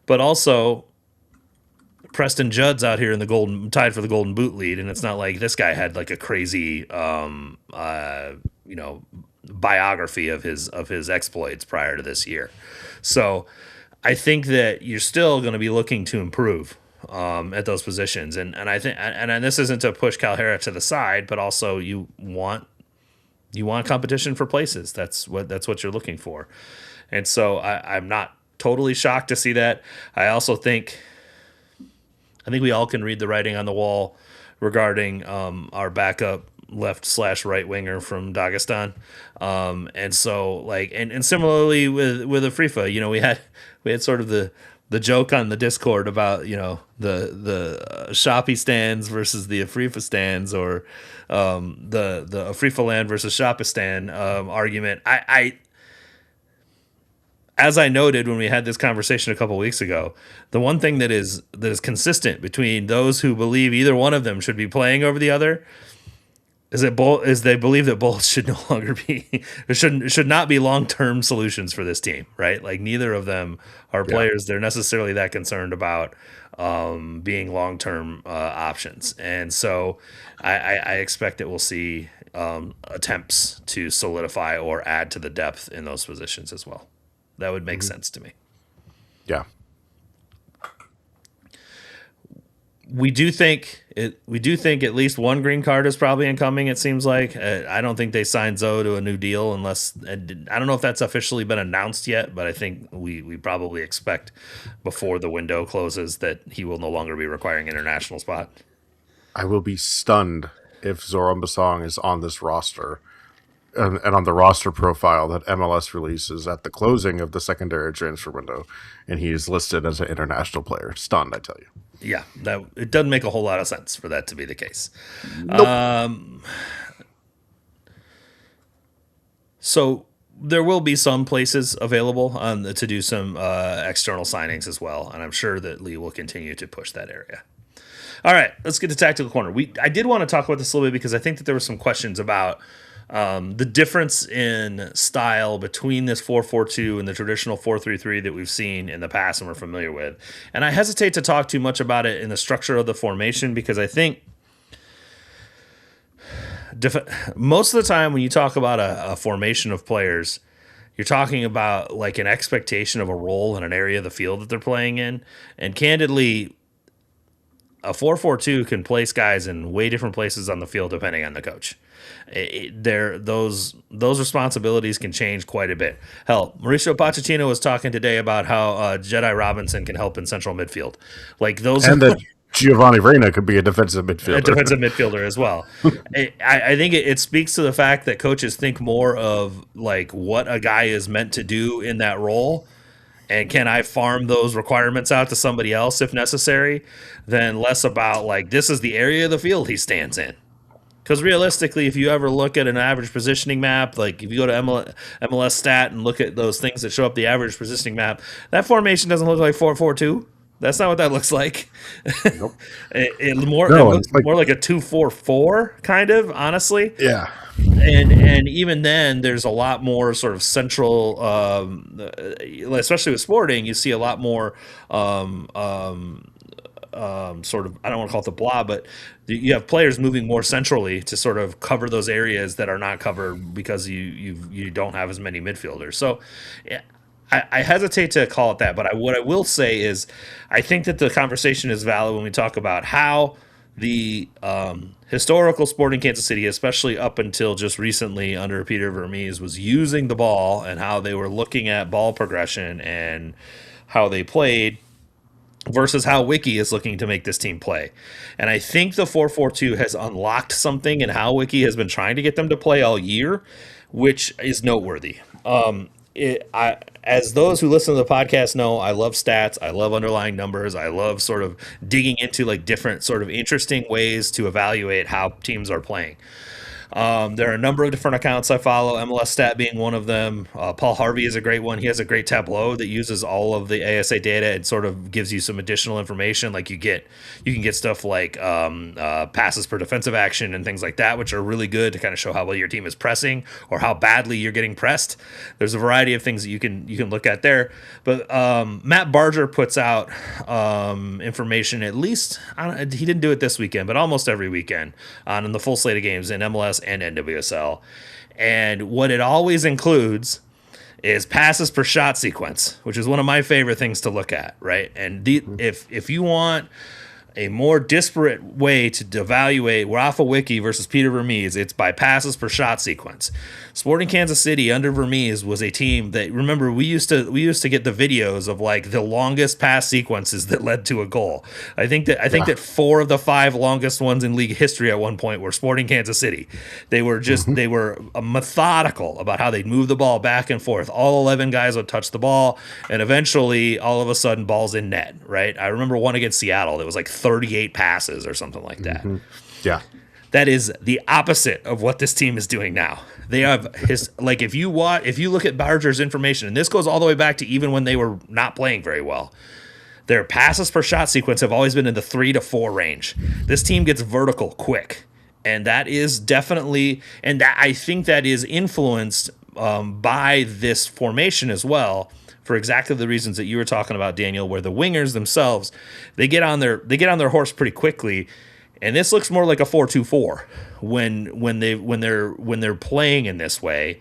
But also, Preston Judd's out here in the tied for the Golden Boot lead, and it's not like this guy had like a crazy, biography of his exploits prior to this year. So I think that you're still going to be looking to improve at those positions, and I think and this isn't to push Calhera to the side, but also you want competition for places. That's what you're looking for, and so I'm not totally shocked to see that. I think we all can read the writing on the wall regarding our backup left/right winger from Dagestan, and so like and similarly with Afrifa, we had sort of the joke on the Discord about the Shopee stands versus the Afrifa stands, or the Afrifa land versus Shopistan argument. As I noted when we had this conversation a couple weeks ago, the one thing that is consistent between those who believe either one of them should be playing over the other is they believe that both should no longer be should not be long-term solutions for this team, right? Like neither of them are players they're necessarily that concerned about being long-term options, and so I expect that we'll see attempts to solidify or add to the depth in those positions as well. That would make sense to me. Yeah. We do think at least one green card is probably incoming. It seems like I don't think they signed Zoe to a new deal unless I don't know if that's officially been announced yet, but I think we probably expect before the window closes that he will no longer be requiring international spot. I will be stunned if Zoran Basong is on this roster and on the roster profile that MLS releases at the closing of the secondary transfer window, and he's listed as an international player. Stunned, I tell you. Yeah, that it doesn't make a whole lot of sense for that to be the case. Nope. So there will be some places available to do some external signings as well, and I'm sure that Lee will continue to push that area. All right, let's get to tactical corner. I did want to talk about this a little bit because I think that there were some questions about the difference in style between this 4-4-2 and the traditional 4-3-3 that we've seen in the past and we're familiar with. And I hesitate to talk too much about it in the structure of the formation because I think most of the time when you talk about a formation of players, you're talking about like an expectation of a role in an area of the field that they're playing in. And candidly, a 4-4-2 can place guys in way different places on the field depending on the coach. Those responsibilities can change quite a bit. Hell, Mauricio Pochettino was talking today about how Jedi Robinson can help in central midfield. Like those, and that Giovanni Reina could be a defensive midfielder. A defensive midfielder as well. I think it speaks to the fact that coaches think more of like what a guy is meant to do in that role, and can I farm those requirements out to somebody else if necessary, than less about like this is the area of the field he stands in. Because realistically, if you ever look at an average positioning map, like if you go to MLS Stat and look at those things that show up the average positioning map, that formation doesn't look like 4-4-2. That's not what that looks like. Nope. it looks more like a 2-4-4 kind of, honestly. Yeah. And even then, there's a lot more sort of central, especially with Sporting, you see a lot more sort of, I don't want to call it the blah, but you have players moving more centrally to sort of cover those areas that are not covered because you don't have as many midfielders. So yeah, I hesitate to call it that, but what I will say is I think that the conversation is valid when we talk about how the historical Sporting Kansas City, especially up until just recently under Peter Vermees, was using the ball and how they were looking at ball progression and how they played versus how Wicky is looking to make this team play. And I think the 4-4-2 has unlocked something in how Wicky has been trying to get them to play all year, which is noteworthy. As those who listen to the podcast know, I love stats. I love underlying numbers. I love sort of digging into like different sort of interesting ways to evaluate how teams are playing. There are a number of different accounts I follow, MLS Stat being one of them. Paul Harvey is a great one. He has a great tableau that uses all of the ASA data and sort of gives you some additional information. Like you can get stuff like passes per defensive action and things like that, which are really good to kind of show how well your team is pressing or how badly you're getting pressed. There's a variety of things that you can look at there. But Matt Barger puts out information, at least he didn't do it this weekend, but almost every weekend on the full slate of games in MLS and NWSL. And what it always includes is passes per shot sequence, which is one of my favorite things to look at, right? And if you want a more disparate way to evaluate Rapha Wicky versus Peter Vermees, it's by passes per shot sequence. Sporting Kansas City under Vermees was a team that, remember, we used to get the videos of like the longest pass sequences that led to a goal. I think that 4 of the 5 longest ones in league history at one point were Sporting Kansas City. They were just they were methodical about how they'd move the ball back and forth. All 11 guys would touch the ball, and eventually, all of a sudden, ball's in net. Right? I remember one against Seattle that was like 38 passes or something like that. Yeah. That is the opposite of what this team is doing now. They have if you look at Barger's information, and this goes all the way back to even when they were not playing very well, their passes per shot sequence have always been in the 3 to 4 range. This team gets vertical quick, and that is definitely, and that I think that is influenced by this formation as well, for exactly the reasons that you were talking about, Daniel, where the wingers themselves, they get on their horse pretty quickly. And this looks more like a 4-2-4 when they're playing in this way,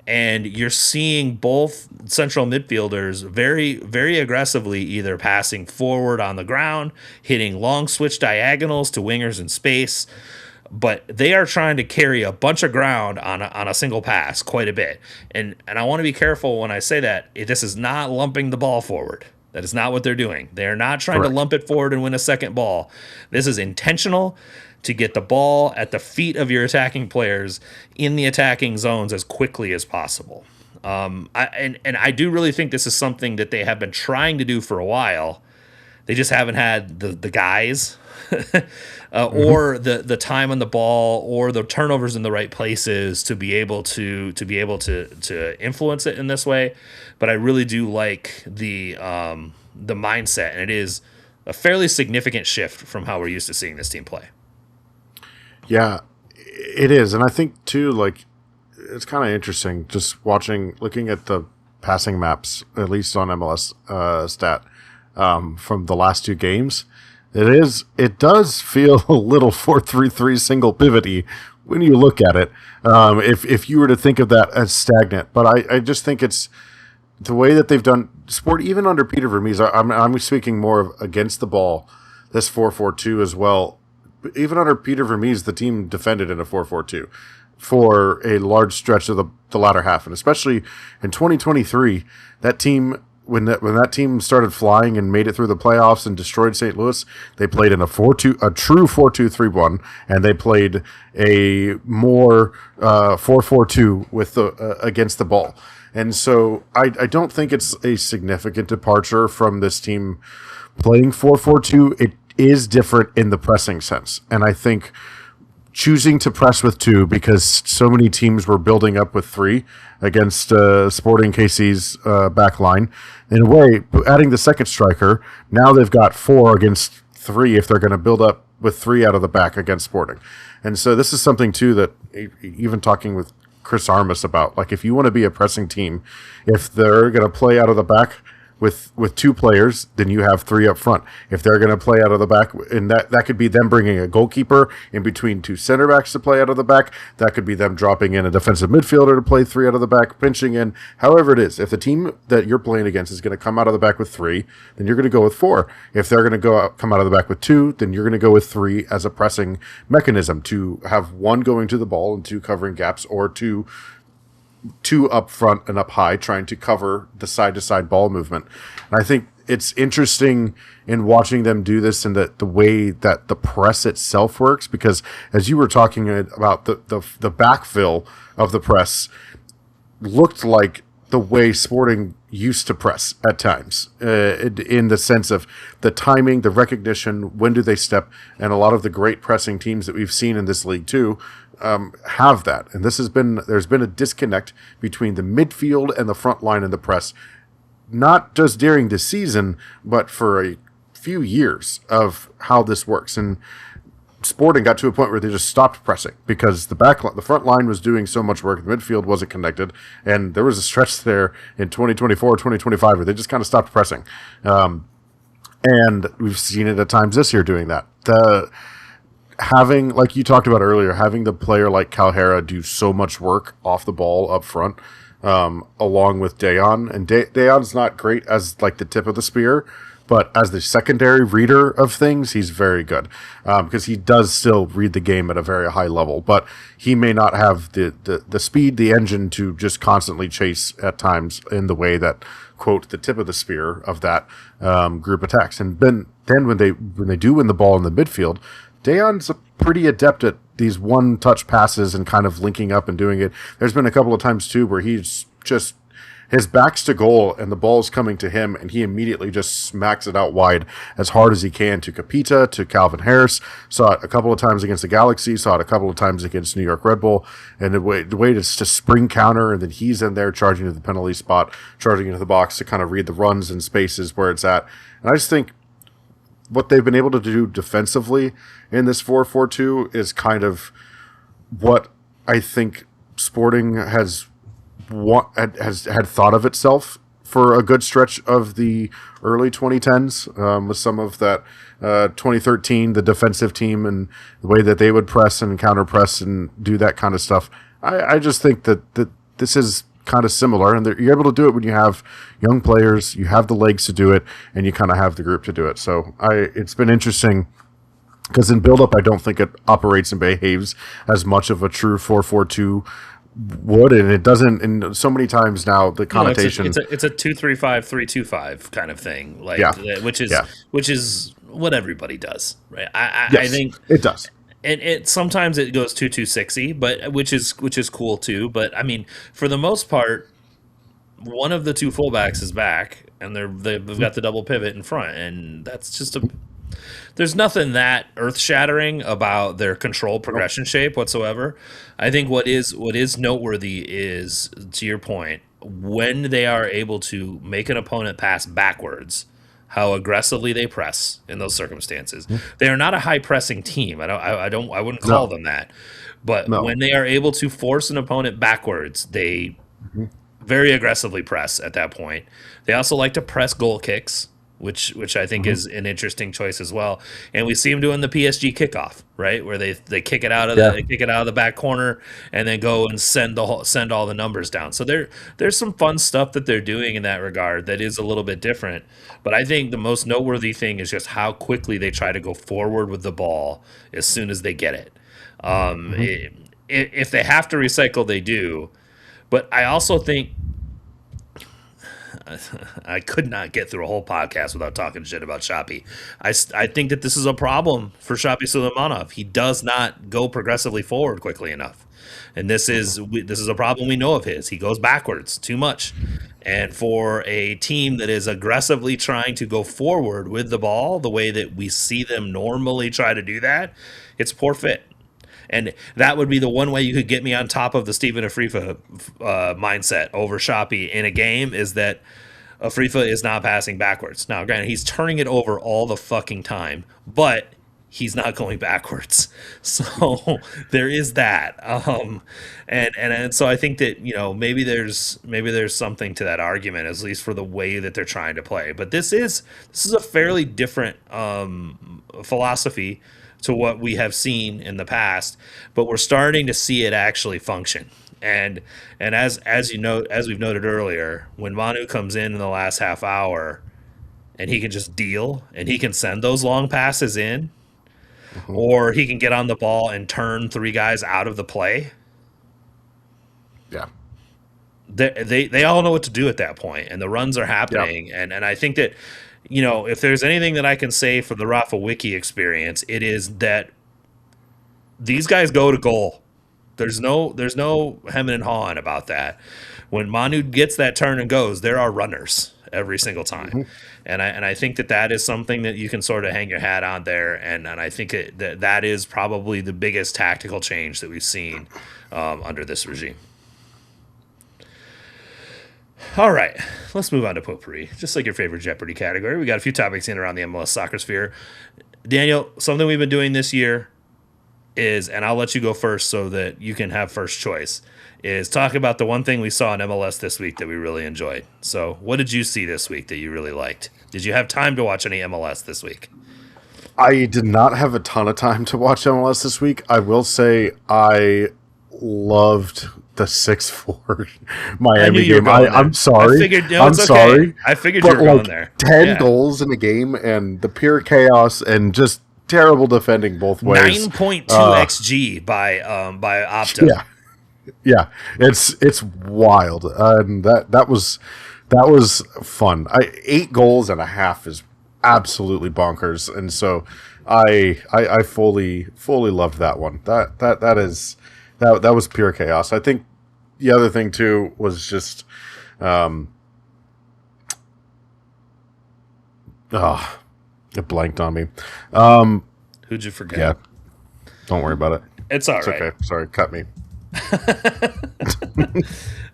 and you're seeing both central midfielders very, very aggressively either passing forward on the ground, hitting long switch diagonals to wingers in space, but they are trying to carry a bunch of ground on a single pass quite a bit. And I want to be careful when I say that. This is not lumping the ball forward. That is not what they're doing. They are not trying Correct. to lump it forward and win a second ball. This is intentional to get the ball at the feet of your attacking players in the attacking zones as quickly as possible. I do really think this is something that they have been trying to do for a while. They just haven't had the guys or the time on the ball or the turnovers in the right places to be able to influence it in this way. But I really do like the mindset, and it is a fairly significant shift from how we're used to seeing this team play. Yeah, it is. And I think too, like, it's kind of interesting just looking at the passing maps, at least on MLS stat, from the last two games. It does feel a little 4-3-3 single pivot-y when you look at it. If you were to think of that as stagnant, but I just think it's the way that they've done sport, even under Peter Vermees. I'm speaking more of against the ball, this 4-4-2 as well. Even under Peter Vermees, the team defended in a 4-4-2 for a large stretch of the latter half, and especially in 2023, that team. When that team started flying and made it through the playoffs and destroyed St. Louis, they played in a true 4-2-3-1, and they played a more 4-4-2 with against the ball. And so I don't think it's a significant departure from this team playing 4-4-2. It is different in the pressing sense, and I think choosing to press with two because so many teams were building up with three against Sporting KC's back line. In a way, adding the second striker, now they've got 4 against 3 if they're going to build up with 3 out of the back against Sporting. And so this is something, too, that even talking with Chris Armas about, like, if you want to be a pressing team, if they're going to play out of the back with 2 players, then you have 3 up front. If they're going to play out of the back, and that could be them bringing a goalkeeper in between 2 center backs to play out of the back. That could be them dropping in a defensive midfielder to play 3 out of the back, pinching in. However it is, if the team that you're playing against is going to come out of the back with 3, then you're going to go with 4. If they're going to come out of the back with 2, then you're going to go with 3 as a pressing mechanism to have 1 going to the ball and 2 covering gaps, or 2 up front and up high trying to cover the side-to-side ball movement. And I think it's interesting in watching them do this and the way that the press itself works, because as you were talking about the backfill of the press looked like the way Sporting used to press at times, in the sense of the timing, the recognition, when do they step, and a lot of the great pressing teams that we've seen in this league too have that. And there's been a disconnect between the midfield and the front line in the press, not just during the season, but for a few years of how this works. And Sporting got to a point where they just stopped pressing because the front line was doing so much work, the midfield wasn't connected, and there was a stretch there in 2024, 2025 where they just kind of stopped pressing. And we've seen it at times this year doing that. Having, like you talked about earlier, having the player like Calhera do so much work off the ball up front, along with Dejan, and Dejan's not great as like the tip of the spear, but as the secondary reader of things, he's very good, because he does still read the game at a very high level, but he may not have the speed, the engine to just constantly chase at times in the way that, quote, the tip of the spear of that group attacks. And then when they do win the ball in the midfield, Dejan's pretty adept at these one-touch passes and kind of linking up and doing it. There's been a couple of times, too, where he's just, his back's to goal and the ball's coming to him, and he immediately just smacks it out wide as hard as he can to Capita, to Calvin Harris. Saw it a couple of times against the Galaxy, saw it a couple of times against New York Red Bull, and the way to spring counter, and then he's in there charging to the penalty spot, charging into the box to kind of read the runs and spaces where it's at. And I just think what they've been able to do defensively in this 4-4-2 is kind of what I think Sporting has had thought of itself for a good stretch of the early 2010s, with some of that 2013, the defensive team and the way that they would press and counter press and do that kind of stuff. I just think that this is kind of similar, and you're able to do it when you have young players, you have the legs to do it, and you kind of have the group to do it. So it's been interesting because in build-up, I don't think it operates and behaves as much of a true 4-4-2 would, and it doesn't. And so many times now, the No, it's connotation. a 2-3-5, 3-2-5 kind of thing, like Yeah, yeah, which is what everybody does, right? I yes, think it does. and it sometimes it goes 2-2-6-y, but which is cool too. But I mean, for the most part, one of the two fullbacks is back, and they've got the double pivot in front, and that's just a there's nothing that earth shattering about their control Nope. progression shape whatsoever. I think what is noteworthy is, to your point, when they are able to make an opponent pass backwards, how aggressively they press in those circumstances. They are not a high pressing team. I wouldn't call No, them that. But no. when they are able to force an opponent backwards, they very aggressively press at that point. They also like to press goal kicks, which I think Hmm. is an interesting choice as well. And we see them doing the PSG kickoff, right, where they kick it out of Yeah. the back corner and then go and send all the numbers down. So there's some fun stuff that they're doing in that regard that is a little bit different. But I think the most noteworthy thing is just how quickly they try to go forward with the ball as soon as they get it. Um, Hmm. it if they have to recycle, they do. But I also think I could not get through a whole podcast without talking shit about Shoppy. I think that this is a problem for Shoppy Suleimanov. He does not go progressively forward quickly enough, and this is a problem we know of his. He goes backwards too much, and for a team that is aggressively trying to go forward with the ball the way that we see them normally try to do that, it's poor fit. And that would be the one way you could get me on top of the Stephen Afrifa mindset over Shoppy in a game, is that Afrifa is not passing backwards. Now, granted, he's turning it over all the fucking time, but he's not going backwards. So there is that. And so I think that, maybe there's something to that argument, at least for the way that they're trying to play. But this is a fairly different philosophy to what we have seen in the past, but we're starting to see it actually function. And as you know, as we've noted earlier, when Manu comes in the last half hour and he can just deal and he can send those long passes in, Hmm. or he can get on the ball and turn three guys out of the play, Yeah. they all know what to do at that point, and the runs are Yeah. happening. And I think that, if there's anything that I can say for the Rapha Wicky experience, it is that these guys go to goal. There's no hemming and hawing about that. When Manu gets that turn and goes, there are runners every single time, Hmm. and I think that that is something that you can sort of hang your hat on there, and I think that is probably the biggest tactical change that we've seen under this regime. All right, let's move on to potpourri. Just like your favorite Jeopardy category, we got a few topics in around the MLS soccer sphere. Daniel, something we've been doing this year is, and I'll let you go first so that you can have first choice, is talk about the one thing we saw in MLS this week that we really enjoyed. So, what did you see this week that you really liked? Did you have time to watch any MLS this week? I did not have a ton of time to watch MLS this week. I will say I loved the 6-4 I knew Miami you were game. going there. I'm sorry. I figured, I'm it's okay. sorry. I figured you But were going like there. 10 Yeah. goals in a game and the pure chaos and just terrible defending both ways. 9.2 xG by Opta. Yeah. Yeah. It's wild. And that was fun. 8 goals and a half is absolutely bonkers. And so I fully loved that one. That was pure chaos. I think the other thing too was just it blanked on me. Who'd you forget? Yeah, don't worry about it. It's all It's right. okay. Sorry, cut me.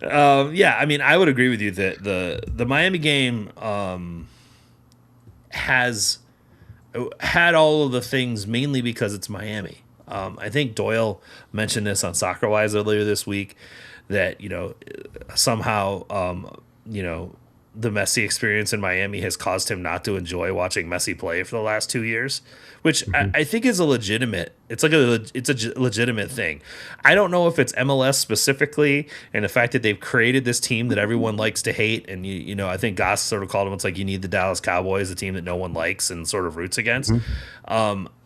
Yeah, I mean, I would agree with you that the Miami game has had all of the things, mainly because it's Miami. I think Doyle mentioned this on SoccerWise earlier this week, that somehow the Messi experience in Miami has caused him not to enjoy watching Messi play for the last 2 years, which I think is a legitimate. It's like it's a legitimate thing. I don't know if it's MLS specifically and the fact that they've created this team that everyone likes to hate, and I think Goss sort of called them. It's like you need the Dallas Cowboys, a team that no one likes and sort of roots against.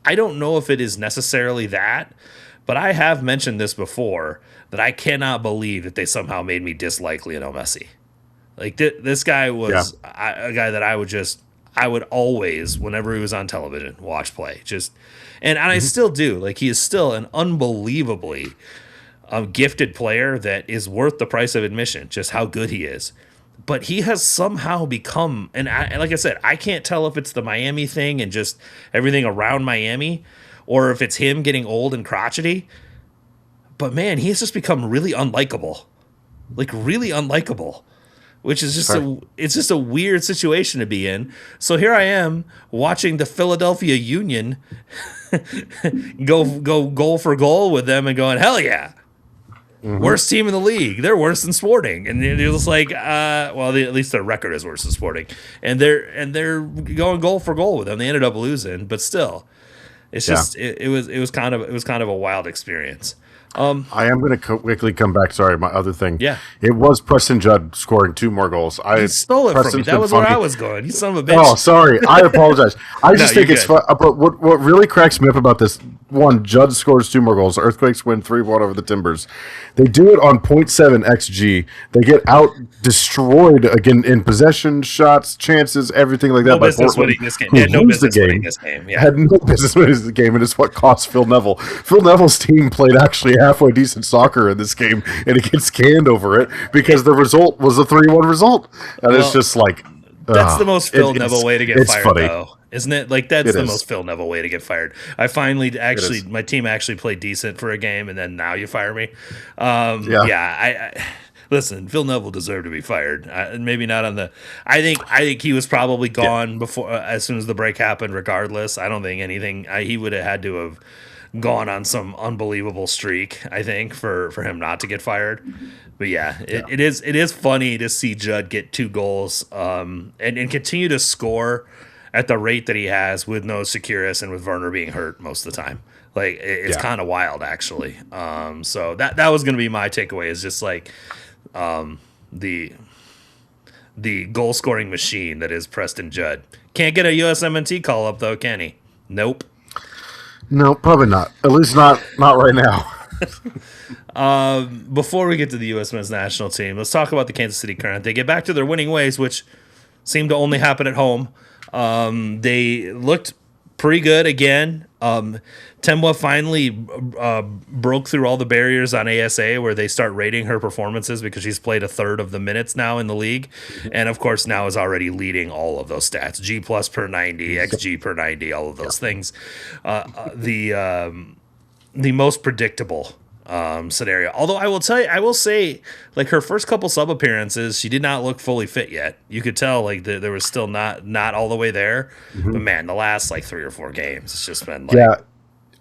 I don't know if it is necessarily that, But I have mentioned this before that I cannot believe that they somehow made me dislike Lionel Messi. Like this guy was a guy that I would always, whenever he was on television, watch play. And I still do. Like, he is still an unbelievably gifted player that is worth the price of admission, just how good he is. But he has somehow become, and like I said, I can't tell if it's the Miami thing and just everything around Miami, or if it's him getting old and crotchety. But man, he has just become really unlikable. Like, really unlikable. Which is just a weird situation to be in. So here I am watching the Philadelphia Union go goal for goal with them and going, hell yeah. Worst team in the league. They're worse than Sporting. And it was like, at least their record is worse than Sporting. And they're going goal for goal with them. They ended up losing, but still, it's just it was kind of a wild experience. I am going to quickly come back. Sorry, my other thing. Yeah. It was Preston Judd scoring 2 more goals. He stole it from me. That was where I was going. You son of a bitch. Oh, sorry. I apologize. I just think it's fun. But what really cracks me up about this, one, Judd scores 2 more goals. Earthquakes win 3-1 over the Timbers. They do it on 0.7 XG. They get out destroyed again in possession, shots, chances, everything like that. No business winning this game. They had no business winning this game. Yeah. Had no business winning this game, and it's what cost Phil Neville. Phil Neville's team played actually halfway decent soccer in this game, and it gets canned over it because the result was a 3-1 result. And it's just like... That's the most Phil Neville way to get fired, funny. though. Isn't it? Like, that's the most Phil Neville way to get fired. I finally my team actually played decent for a game, and then now you fire me. I listen, Phil Neville deserved to be fired. Maybe not on the. I think he was probably gone before, as soon as the break happened. Regardless, I don't think anything. He would have had to have gone on some unbelievable streak, I think, for him not to get fired. But it is funny to see Judd get 2 goals and continue to score at the rate that he has with no Securus and with Werner being hurt most of the time. Like, it's kind of wild, actually. So that was going to be my takeaway, is just like the goal scoring machine that is Preston Judd. Can't get a USMNT call up though, can he? Nope. No, probably not. At least not right now. Before we get to the U.S. men's national team, let's talk about the Kansas City Current. They get back to their winning ways, which seem to only happen at home. They looked pretty good again. Temwa finally broke through all the barriers on ASA, where they start rating her performances, because she's played a third of the minutes now in the league, and of course now is already leading all of those stats: G plus per 90, XG per 90, all of those things. The most predictable scenario. Although I will say, like, her first couple sub appearances, she did not look fully fit yet. You could tell, like, there was still not all the way there. But man, the last like 3 or 4 games, it's just been like.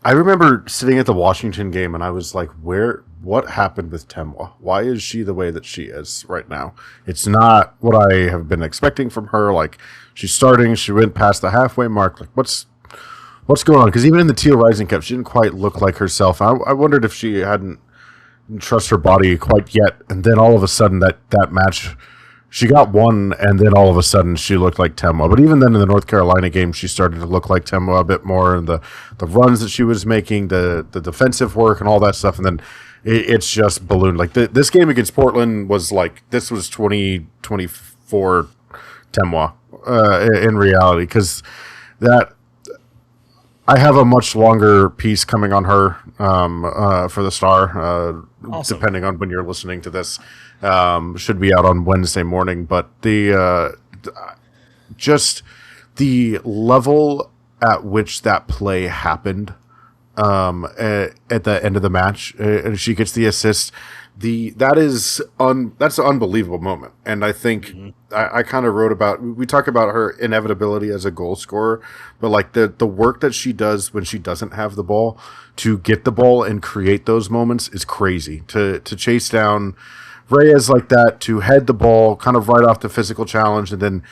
I remember sitting at the Washington game, and I was like, what happened with Temwa? Why is she the way that she is right now? It's not what I have been expecting from her. Like, she's starting, she went past the halfway mark. Like, what's going on? Because even in the Teal Rising Cup, she didn't quite look like herself. I wondered if she didn't trust her body quite yet. And then all of a sudden, that match, she got one, and then all of a sudden she looked like Temwa. But even then in the North Carolina game, she started to look like Temwa a bit more, and the runs that she was making, the defensive work and all that stuff. And then it's just ballooned. Like, this game against Portland was like, this was 2024 Temwa in reality, because that... I have a much longer piece coming on her for the Star, awesome. Depending on when you're listening to this. Should be out on Wednesday morning. But just the level at which that play happened at the end of the match, and she gets the assist. That's an unbelievable moment. And I think I kind of wrote about, we talk about her inevitability as a goal scorer, but like the work that she does when she doesn't have the ball to get the ball and create those moments is crazy. To chase down Reyes like that, to head the ball kind of right off the physical challenge, and then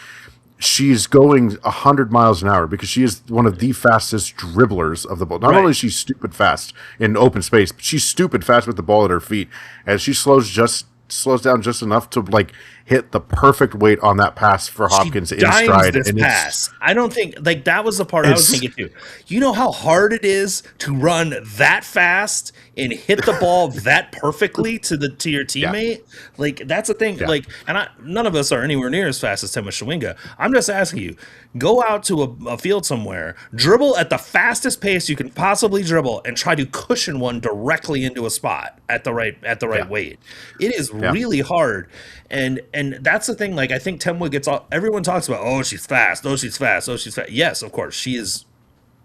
she's going 100 miles an hour because she is one of the fastest dribblers of the ball. Not only is she stupid fast in open space, but she's stupid fast with the ball at her feet. As she slows down just enough to like hit the perfect weight on that pass for Hopkins in stride. This pass. I don't think like that was the part I was thinking too. You know how hard it is to run that fast and hit the ball that perfectly to your teammate. Yeah. Like that's the thing. Yeah. Like, and none of us are anywhere near as fast as Tema Chewinga. I'm just asking you, go out to a field somewhere, dribble at the fastest pace you can possibly dribble, and try to cushion one directly into a spot at the right weight. It is really hard. And that's the thing. Like I think Temwa gets all. Everyone talks about, oh, she's fast. Oh, she's fast. Oh, she's fast. Yes, of course, she is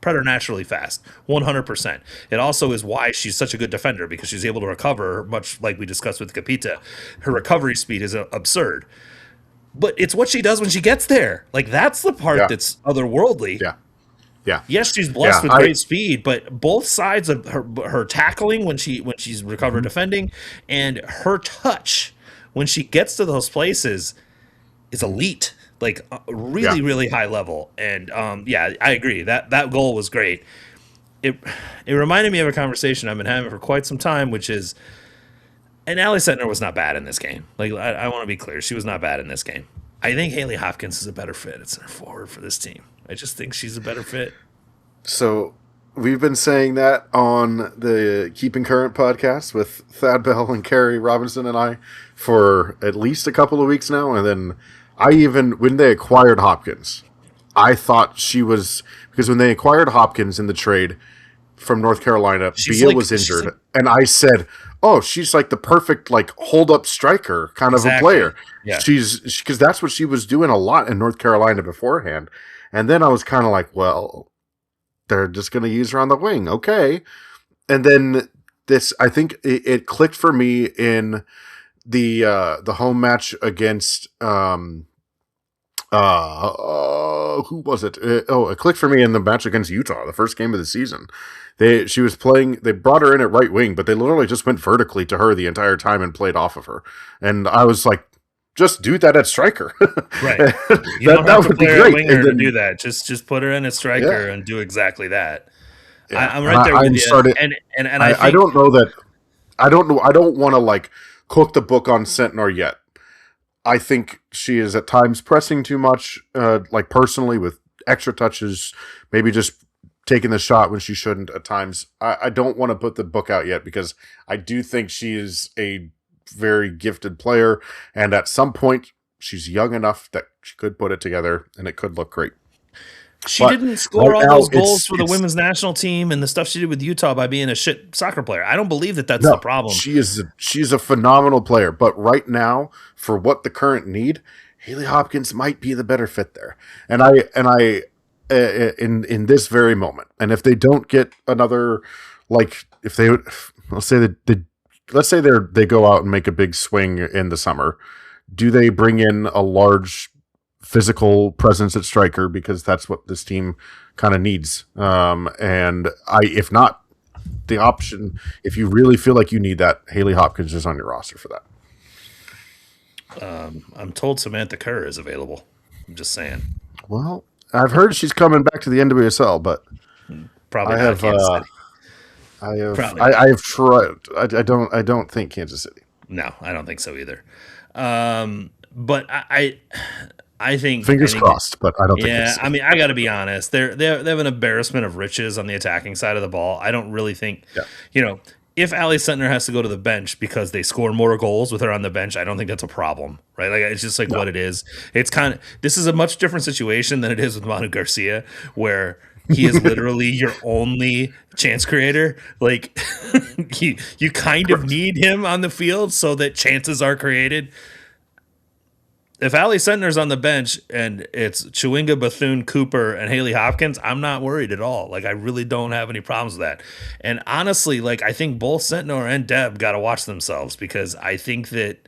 preternaturally fast, 100%. It also is why she's such a good defender, because she's able to recover, much like we discussed with Capita. Her recovery speed is absurd. But it's what she does when she gets there. Like that's the part that's otherworldly. Yeah. Yeah. Yes, she's blessed with great speed, but both sides of her tackling when she's recovered defending, and her touch when she gets to those places is elite, like really high level. And I agree that goal was great. It reminded me of a conversation I've been having for quite some time, which is, and Allie Sentner was not bad in this game. Like I want to be clear, she was not bad in this game. I think Haley Hopkins is a better fit at center forward for this team. I just think she's a better fit. So we've been saying that on the Keeping Current podcast with Thad Bell and Carrie Robinson and I for at least a couple of weeks now. And then when they acquired Hopkins, I thought she was, because when they acquired Hopkins in the trade from North Carolina, Bia was injured. And I said, oh, she's like the perfect like hold up striker kind of a player. Yeah. Because that's what she was doing a lot in North Carolina beforehand. And then I was kind of like, well, they're just going to use her on the wing. Okay. And then I think it clicked for me in the home match against, who was it? It clicked for me in the match against Utah, the first game of the season. They brought her in at right wing, but they literally just went vertically to her the entire time and played off of her. And I was like, just do that at striker. Right. You don't have to play her winger to do that. Just put her in at striker and do exactly that. Yeah. I'm right there with you. And I don't know that. I don't want to like cook the book on Sentner yet. I think she is at times pressing too much, like personally with extra touches, maybe just taking the shot when she shouldn't at times. I don't want to put the book out yet because I do think she is a very gifted player, and at some point she's young enough that she could put it together and it could look great. She didn't score all those goals for the women's national team and the stuff she did with Utah by being a shit soccer player. I don't believe that that's the problem. She's a phenomenal player, but right now, for what the current need, Haley Hopkins might be the better fit there. And I in this very moment, and if they don't get another, like if they let's say they go out and make a big swing in the summer, do they bring in a large physical presence at striker, because that's what this team kind of needs? If not, the option, if you really feel like you need that, Haley Hopkins is on your roster for that. I'm told Samantha Kerr is available. I'm just saying. Well, I've heard she's coming back to the NWSL, but probably not Kansas City. I have tried. I don't think Kansas City. No, I don't think so either. But I think fingers crossed, but I don't think. Yeah, I mean, I got to be honest. They have an embarrassment of riches on the attacking side of the ball. I don't really think, if Allie Sentner has to go to the bench because they score more goals with her on the bench, I don't think that's a problem, right? Like it's just like what it is. It's this is a much different situation than it is with Manu Garcia, where he is literally your only chance creator. Like you kind of need him on the field so that chances are created. If Allie Sentner's on the bench and it's Chewinga, Bethune, Cooper, and Haley Hopkins, I'm not worried at all. Like I really don't have any problems with that. And honestly, like I think both Sentner and Deb got to watch themselves, because I think that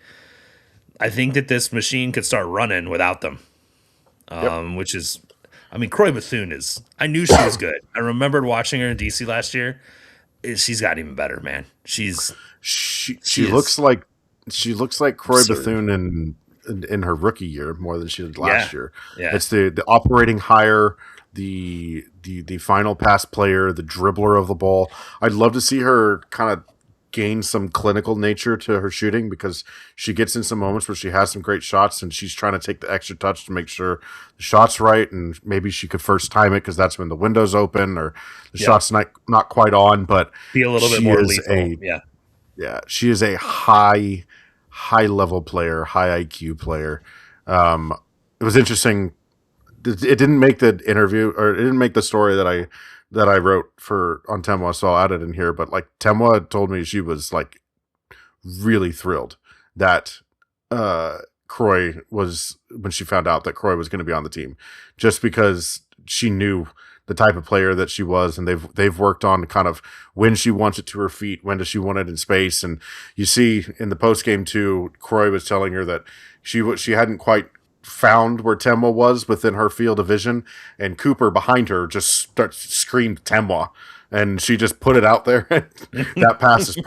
this machine could start running without them. Which is, I mean, Croy Bethune is. I knew she was good. I remembered watching her in DC last year. She's got even better, man. She looks like Croy Bethune in her rookie year more than she did last year. Yeah. It's the operating higher, the final pass player, the dribbler of the ball. I'd love to see her kind of gain some clinical nature to her shooting, because she gets in some moments where she has some great shots and she's trying to take the extra touch to make sure the shot's right, and maybe she could first time it because that's when the window's open or the shot's not quite on, but be a little bit more lethal. She is a high level player, high IQ player. It was interesting. It didn't make the interview, or it didn't make the story that I wrote on Temwa, so I'll add it in here. But like, Temwa told me she was like really thrilled that Croy was, when she found out that Croy was going to be on the team, just because she knew the type of player that she was, and they've worked on kind of when she wants it to her feet, when does she want it in space. And you see in the post game too, Croy was telling her that she hadn't quite found where Temwa was within her field of vision, and Cooper behind her just screamed Temwa, and she just put it out there. That pass is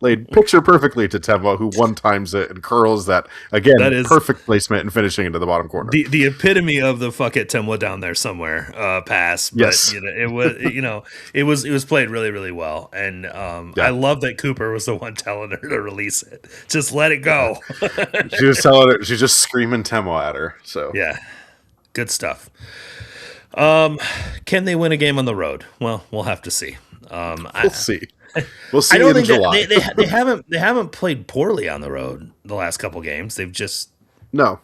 laid picture perfectly to Temwa, who one times it and curls that again. That is perfect placement and finishing into the bottom corner. The epitome of the fuck it Temwa down there somewhere pass. But, yes, it was played really, really well, and I love that Cooper was the one telling her to release it. Just let it go. She was telling her. She's just screaming Temwa at her. So yeah, good stuff. Can they win a game on the road? Well, we'll have to see. We'll see. We'll see. I don't think July. They haven't played poorly on the road the last couple games. They just not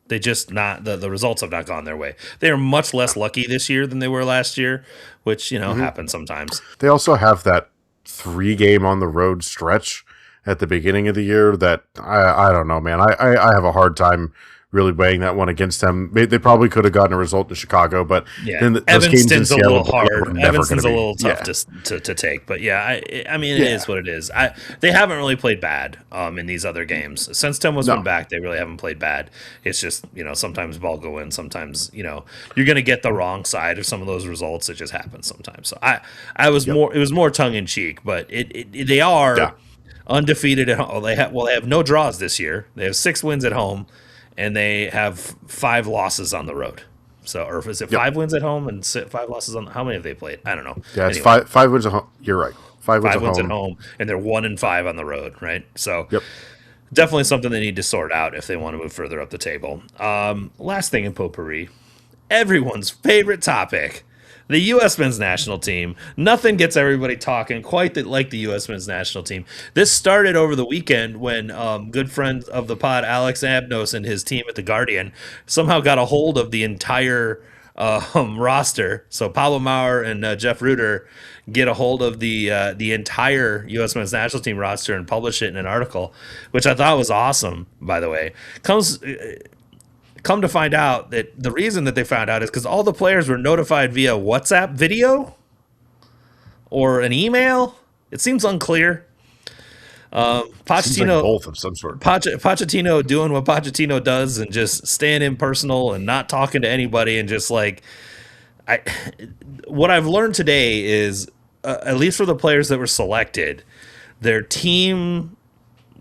the results have not gone their way. They are much less lucky this year than they were last year, which happens sometimes. They also have that 3-game on the road stretch at the beginning of the year that I don't know, man. I have a hard time really weighing that one against them. They probably could have gotten a result in Chicago, but then those games in Seattle, a little hard. Evanston's a little tough to take, but I mean, it is what it is. They haven't really played bad in these other games. Since Temwa's been back, they really haven't played bad. It's just, sometimes ball go in, sometimes, you're going to get the wrong side of some of those results. It just happens sometimes. So it was more tongue in cheek, but they are undefeated at home. They have no draws this year. They have 6 wins at home, and they have 5 losses on the road. So, or is it 5 wins at home and 5 losses on? How many have they played? I don't know. Yeah, it's anyway. 5 wins at home. You're right. 5 wins at home, and they're 1-5 on the road, right? So, definitely something they need to sort out if they want to move further up the table. Last thing in potpourri, everyone's favorite topic. The U.S. men's national team. Nothing gets everybody talking quite like the U.S. men's national team. This started over the weekend when good friend of the pod, Alex Abnos, and his team at The Guardian somehow got a hold of the entire roster. So Pablo Maurer and Jeff Ruder get a hold of the entire U.S. men's national team roster and publish it in an article, which I thought was awesome, by the way. Come to find out that the reason that they found out is because all the players were notified via WhatsApp video or an email. It seems unclear. Pochettino, seems like both of some sort. Pochettino doing what Pochettino does and just staying impersonal and not talking to anybody, and just like what I've learned today is at least for the players that were selected, their team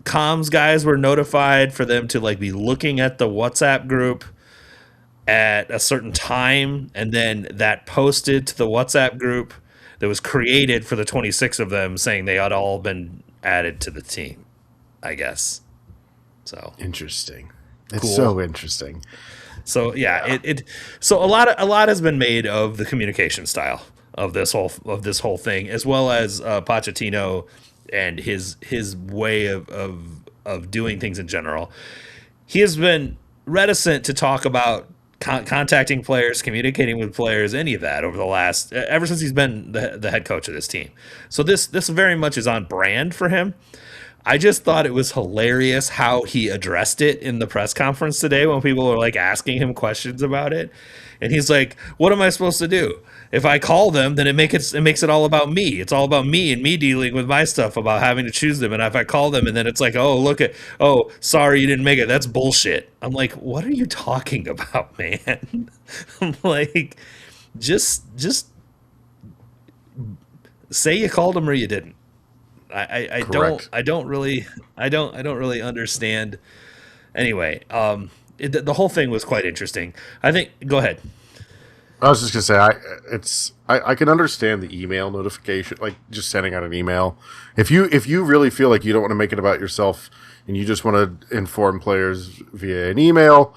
comms guys were notified for them to be looking at the WhatsApp group at a certain time, and then that posted to the WhatsApp group that was created for the 26 of them, saying they had all been added to the team, I guess. So interesting. It's so interesting. So so a lot has been made of the communication style of this whole thing, as well as Pochettino and his way of doing things in general. He has been reticent to talk about contacting players, communicating with players, any of that ever since he's been the head coach of this team. So this very much is on brand for him. I just thought it was hilarious how he addressed it in the press conference today when people were asking him questions about it. And he's like, what am I supposed to do? If I call them, then it makes it all about me. It's all about me and me dealing with my stuff about having to choose them. And if I call them and then it's sorry you didn't make it, that's bullshit. I'm like, what are you talking about, man? I'm like, just say you called them or you didn't. I don't really understand. Anyway, the whole thing was quite interesting. I think. Go ahead. I was just gonna say, I can understand the email notification, like just sending out an email. If you really feel like you don't want to make it about yourself and you just want to inform players via an email,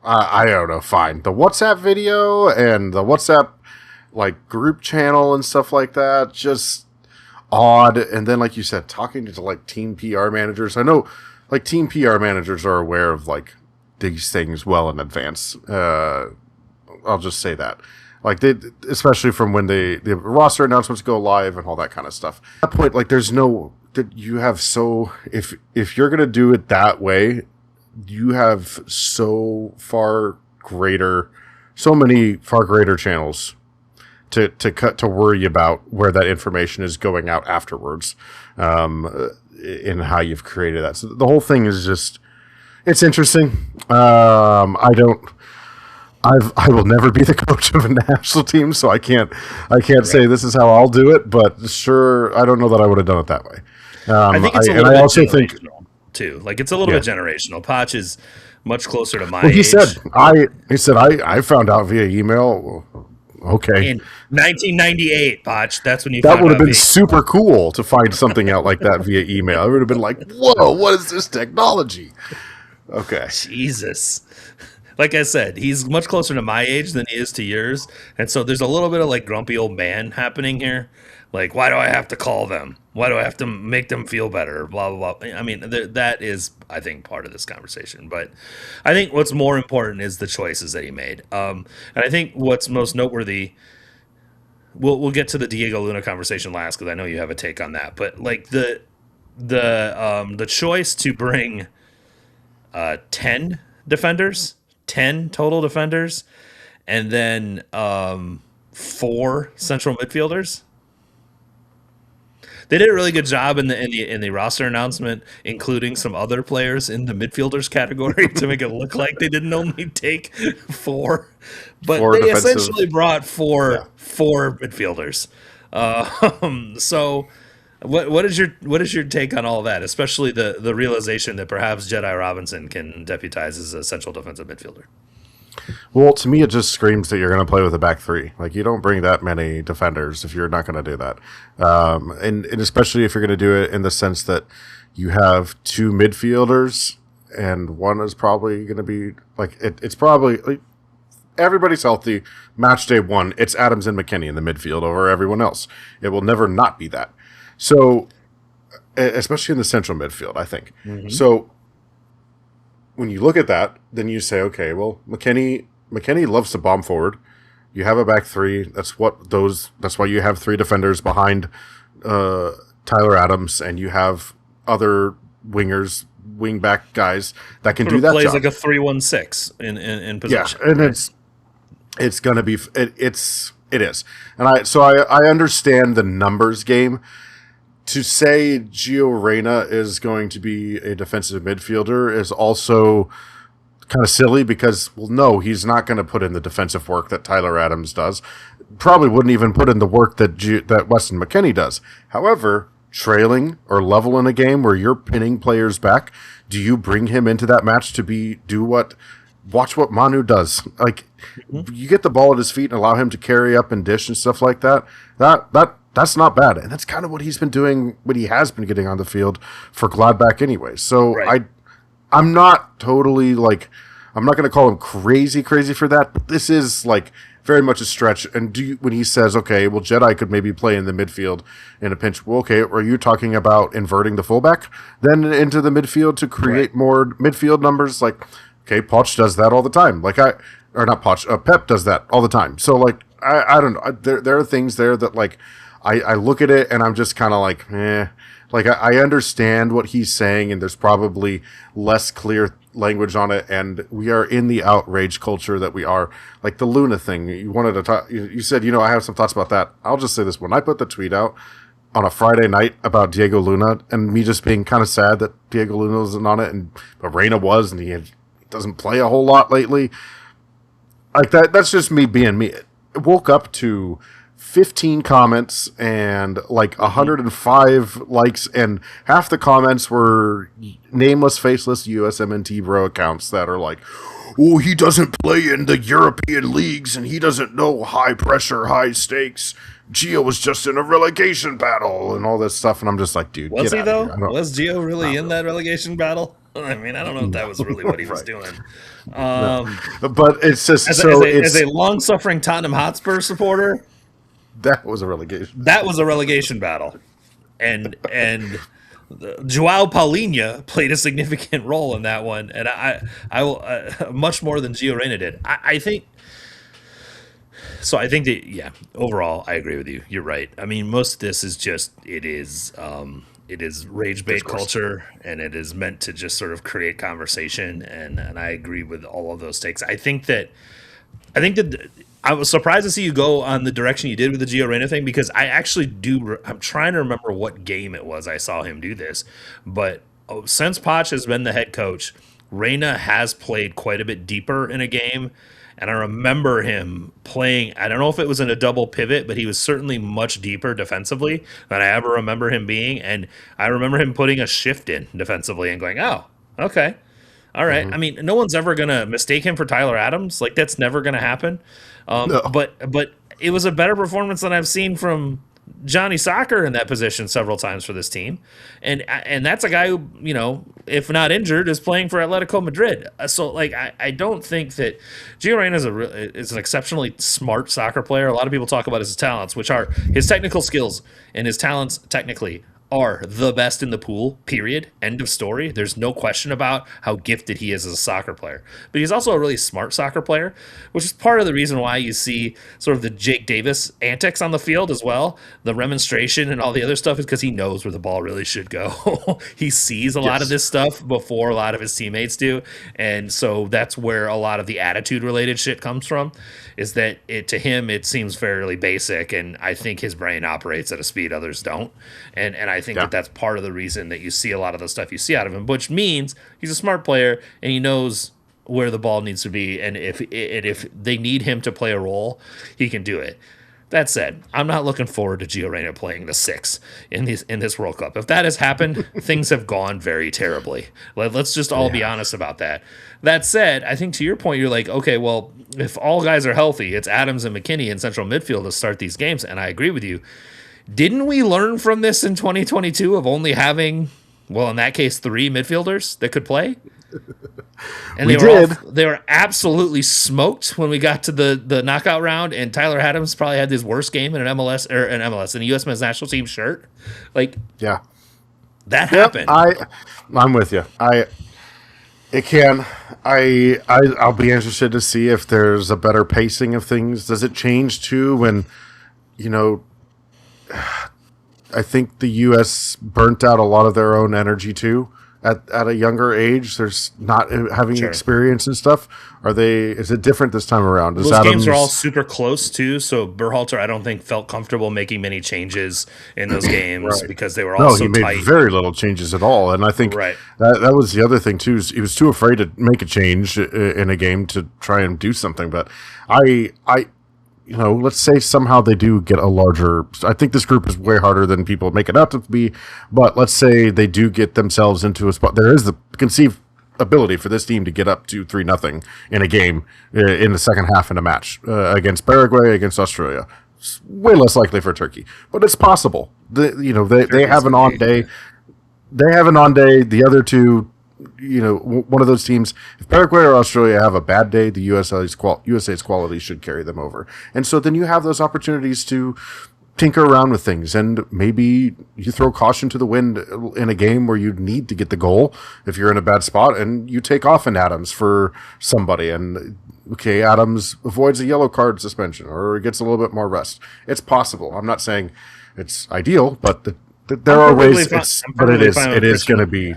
I don't know, fine. The WhatsApp video and the WhatsApp like group channel and stuff like that, just odd. And then, like you said, talking to like team PR managers. I know, like team PR managers are aware of like these things well in advance. I'll just say that. Like they, especially from when the roster announcements go live and all that kind of stuff. At that point, like there's no that you have so if you're gonna do it that way, you have so many far greater channels to worry about where that information is going out afterwards, in how you've created that. So the whole thing is just, it's interesting. I will never be the coach of a national team, so I can't say this is how I'll do it. But sure, I don't know that I would have done it that way. I think it's a little bit generational too. Like it's a little bit generational. Potch is much closer to my age. He said I found out via email. Okay. In 1998, Potch. That's when you. That would have been super cool to find something out like that via email. I would have been like, "Whoa, what is this technology?" Okay. Jesus. Like I said, he's much closer to my age than he is to yours. And so there's a little bit of like grumpy old man happening here. Like, why do I have to call them? Why do I have to make them feel better? Blah, blah, blah. I mean, that is, I think, part of this conversation. But I think what's more important is the choices that he made. And I think what's most noteworthy, we'll get to the Diego Luna conversation last because I know you have a take on that. But like the choice to bring 10 defenders, 10 total defenders, and then 4 central midfielders. They did a really good job in the roster announcement, including some other players in the midfielders category to make it look like they didn't only take 4, but they essentially brought four midfielders. So, what is your take on all that, especially the realization that perhaps Jedi Robinson can deputize as a central defensive midfielder? Well, to me, it just screams that you're going to play with a back three. Like, you don't bring that many defenders if you're not going to do that. And especially if you're going to do it in the sense that you have 2 midfielders and one is probably going to be, like, it's probably, like, everybody's healthy. Match day 1, it's Adams and McKennie in the midfield over everyone else. It will never not be that. So, especially in the central midfield, I think. Mm-hmm. So, when you look at that, then you say, okay, well, McKennie loves to bomb forward. You have a back three. That's why you have 3 defenders behind Tyler Adams, and you have other wingers, wing back guys that can do that. Plays job. like a 3-1-6 in possession. Yeah, and it's going to be it is, and I understand the numbers game. To say Gio Reyna is going to be a defensive midfielder is also kind of silly because, well, no, he's not going to put in the defensive work that Tyler Adams does. Probably wouldn't even put in the work that Weston McKennie does. However, trailing or level in a game where you're pinning players back, do you bring him into that match to watch what Manu does? Like, you get the ball at his feet and allow him to carry up and dish and stuff like that. That's not bad. And that's kind of what he's been doing, what he has been getting on the field for Gladbach anyway. So right. I'm not totally like, I'm not going to call him crazy for that, but this is like very much a stretch. And when he says, okay, well, Jedi could maybe play in the midfield in a pinch. Well, okay, are you talking about inverting the fullback then into the midfield to create more midfield numbers? Like, okay, Poch does that all the time. Pep does that all the time. So like, I don't know. There are things there that like, I look at it and I'm just kind of like, eh. Like, I understand what he's saying, and there's probably less clear language on it, and we are in the outrage culture that we are. Like the Luna thing, you wanted to talk. You said, I have some thoughts about that. I'll just say this: when I put the tweet out on a Friday night about Diego Luna, and me just being kind of sad that Diego Luna wasn't on it, but Reyna was, and he doesn't play a whole lot lately. Like that's just me being me. I woke up to 15 comments and like 105 likes, and half the comments were nameless, faceless USMNT bro accounts that are like, oh, he doesn't play in the European leagues and he doesn't know high pressure, high stakes. Gio was just in a relegation battle and all this stuff. And I'm just like, dude, was get he out though? of here. Was Gio really in that relegation battle? I mean, I don't know if that was really what he was doing. But it's just as a long-suffering Tottenham Hotspur supporter, that was a relegation. That was a relegation battle, and Joao Paulinho played a significant role in that one, and I will much more than Gio Reyna did. I think. So I think that, yeah, overall, I agree with you. You're right. I mean, most of this is just, it is rage bait culture, and it is meant to just sort of create conversation. And I agree with all of those takes. I think that I was surprised to see you go on the direction you did with the Gio Reyna thing, because I actually do. I'm trying to remember what game it was I saw him do this, but since Poch has been the head coach, Reyna has played quite a bit deeper in a game. And I remember him playing, I don't know if it was in a double pivot, but he was certainly much deeper defensively than I ever remember him being. And I remember him putting a shift in defensively and going, oh, okay. All right. I mean, no one's ever going to mistake him for Tyler Adams. Like, that's never going to happen. No. But it was a better performance than I've seen from Johnny Soccer in that position several times for this team. And that's a guy who, you know, if not injured, is playing for Atletico Madrid. So, like, I don't think that Gio Reyna is an exceptionally smart soccer player. A lot of people talk about his talents, which are his technical skills, and his talents technically are the best in the pool, period. End of story. There's no question about how gifted he is as a soccer player. But he's also a really smart soccer player, which is part of the reason why you see sort of the Jake Davis antics on the field as well. The remonstration and all the other stuff is because he knows where the ball really should go. He sees a lot of this stuff before a lot of his teammates do. And so that's where a lot of the attitude-related shit comes from, is that to him it seems fairly basic, and I think his brain operates at a speed others don't. And I think that's part of the reason that you see a lot of the stuff you see out of him, which means he's a smart player and he knows where the ball needs to be, and if they need him to play a role, he can do it. That said, I'm not looking forward to Gio Reyna playing the 6 in this World Cup. If that has happened, things have gone very terribly. Let's just all be honest about that. That said, I think to your point, you're like, okay, well, if all guys are healthy, it's Adams and McKennie in central midfield to start these games, and I agree with you. Didn't we learn from this in 2022 of only having, well, in that case, 3 midfielders that could play? And they were absolutely smoked when we got to the knockout round, and Tyler Adams probably had his worst game in an MLS in a U.S. men's national team shirt. Like, yeah, that happened. I'm with you. I'll be interested to see if there's a better pacing of things. Does it change too when, you know, I think the U.S. burnt out a lot of their own energy too at a younger age. There's not having experience and stuff. Is it different this time around? Those games are all super close too. So Berhalter, I don't think, felt comfortable making many changes in those games because they were all so tight. No, he made very little changes at all. And I think that was the other thing too. Is he was too afraid to make a change in a game to try and do something. But you know, let's say somehow they do get a larger. I think this group is way harder than people make it out to be. But let's say they do get themselves into a spot. There is the conceived ability for this team to get up to 3-0 in a game in the second half in a match against Paraguay, against Australia. It's way less likely for Turkey, but it's possible. They have an on day. They have an on day. The other two, you know, one of those teams, if Paraguay or Australia have a bad day, the USA's quality should carry them over. And so then you have those opportunities to tinker around with things, and maybe you throw caution to the wind in a game where you need to get the goal if you're in a bad spot, and you take off an Adams for somebody, and okay, Adams avoids a yellow card suspension or gets a little bit more rest. It's possible. I'm not saying it's ideal, but there are ways. It is going to be.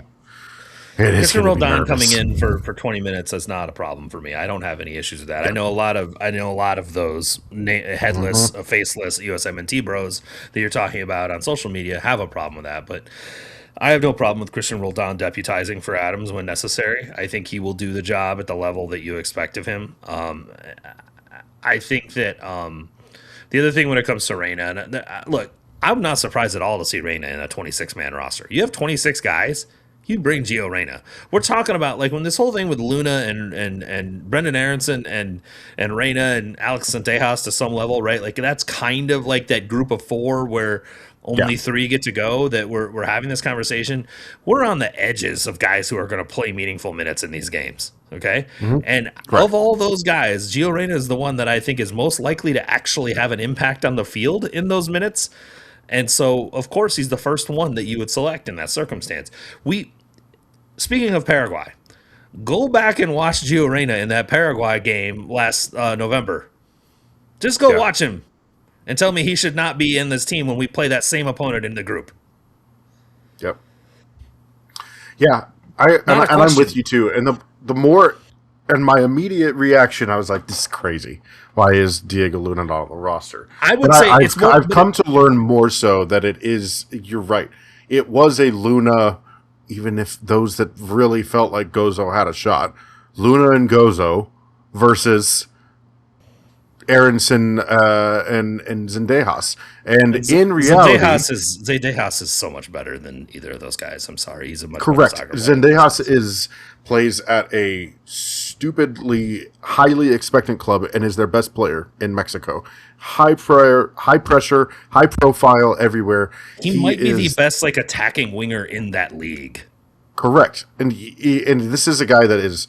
Christian Roldan coming in for 20 minutes is not a problem for me. I don't have any issues with that. I know a lot of those headless, faceless USMNT bros that you're talking about on social media have a problem with that, but I have no problem with Christian Roldan deputizing for Adams when necessary. I think he will do the job at the level that you expect of him. I think that the other thing when it comes to Reyna, look, I'm not surprised at all to see Reyna in a 26-man roster. You have 26 guys. you bring Gio Reyna. We're talking about like when this whole thing with Luna and Brendan Aronson and Reyna and Alex Centejas to some level, right? Like that's kind of like that group of four where only three get to go, that we're having this conversation. We're on the edges of guys who are going to play meaningful minutes in these games. Okay. Mm-hmm. And of all those guys, Gio Reyna is the one that I think is most likely to actually have an impact on the field in those minutes. And so, of course, he's the first one that you would select in that circumstance. Speaking of Paraguay, go back and watch Gio Reyna in that Paraguay game last November. Just go watch him and tell me he should not be in this team when we play that same opponent in the group. Yep. Yeah, I'm with you too. And the more, and my immediate reaction, I was like, "This is crazy. Why is Diego Luna not on the roster?" I would say I've come to learn more so that it is. You're right. It was a Luna. Even if those that really felt like Gozo had a shot, Luna and Gozo versus Aronson and Zendejas. And in reality, Zendejas is so much better than either of those guys. I'm sorry, he's a much correct. Better soccer Zendejas plays at a stupidly highly expectant club and is their best player in Mexico. High pressure, high profile everywhere. He might be the best like attacking winger in that league. Correct, and this is a guy that is.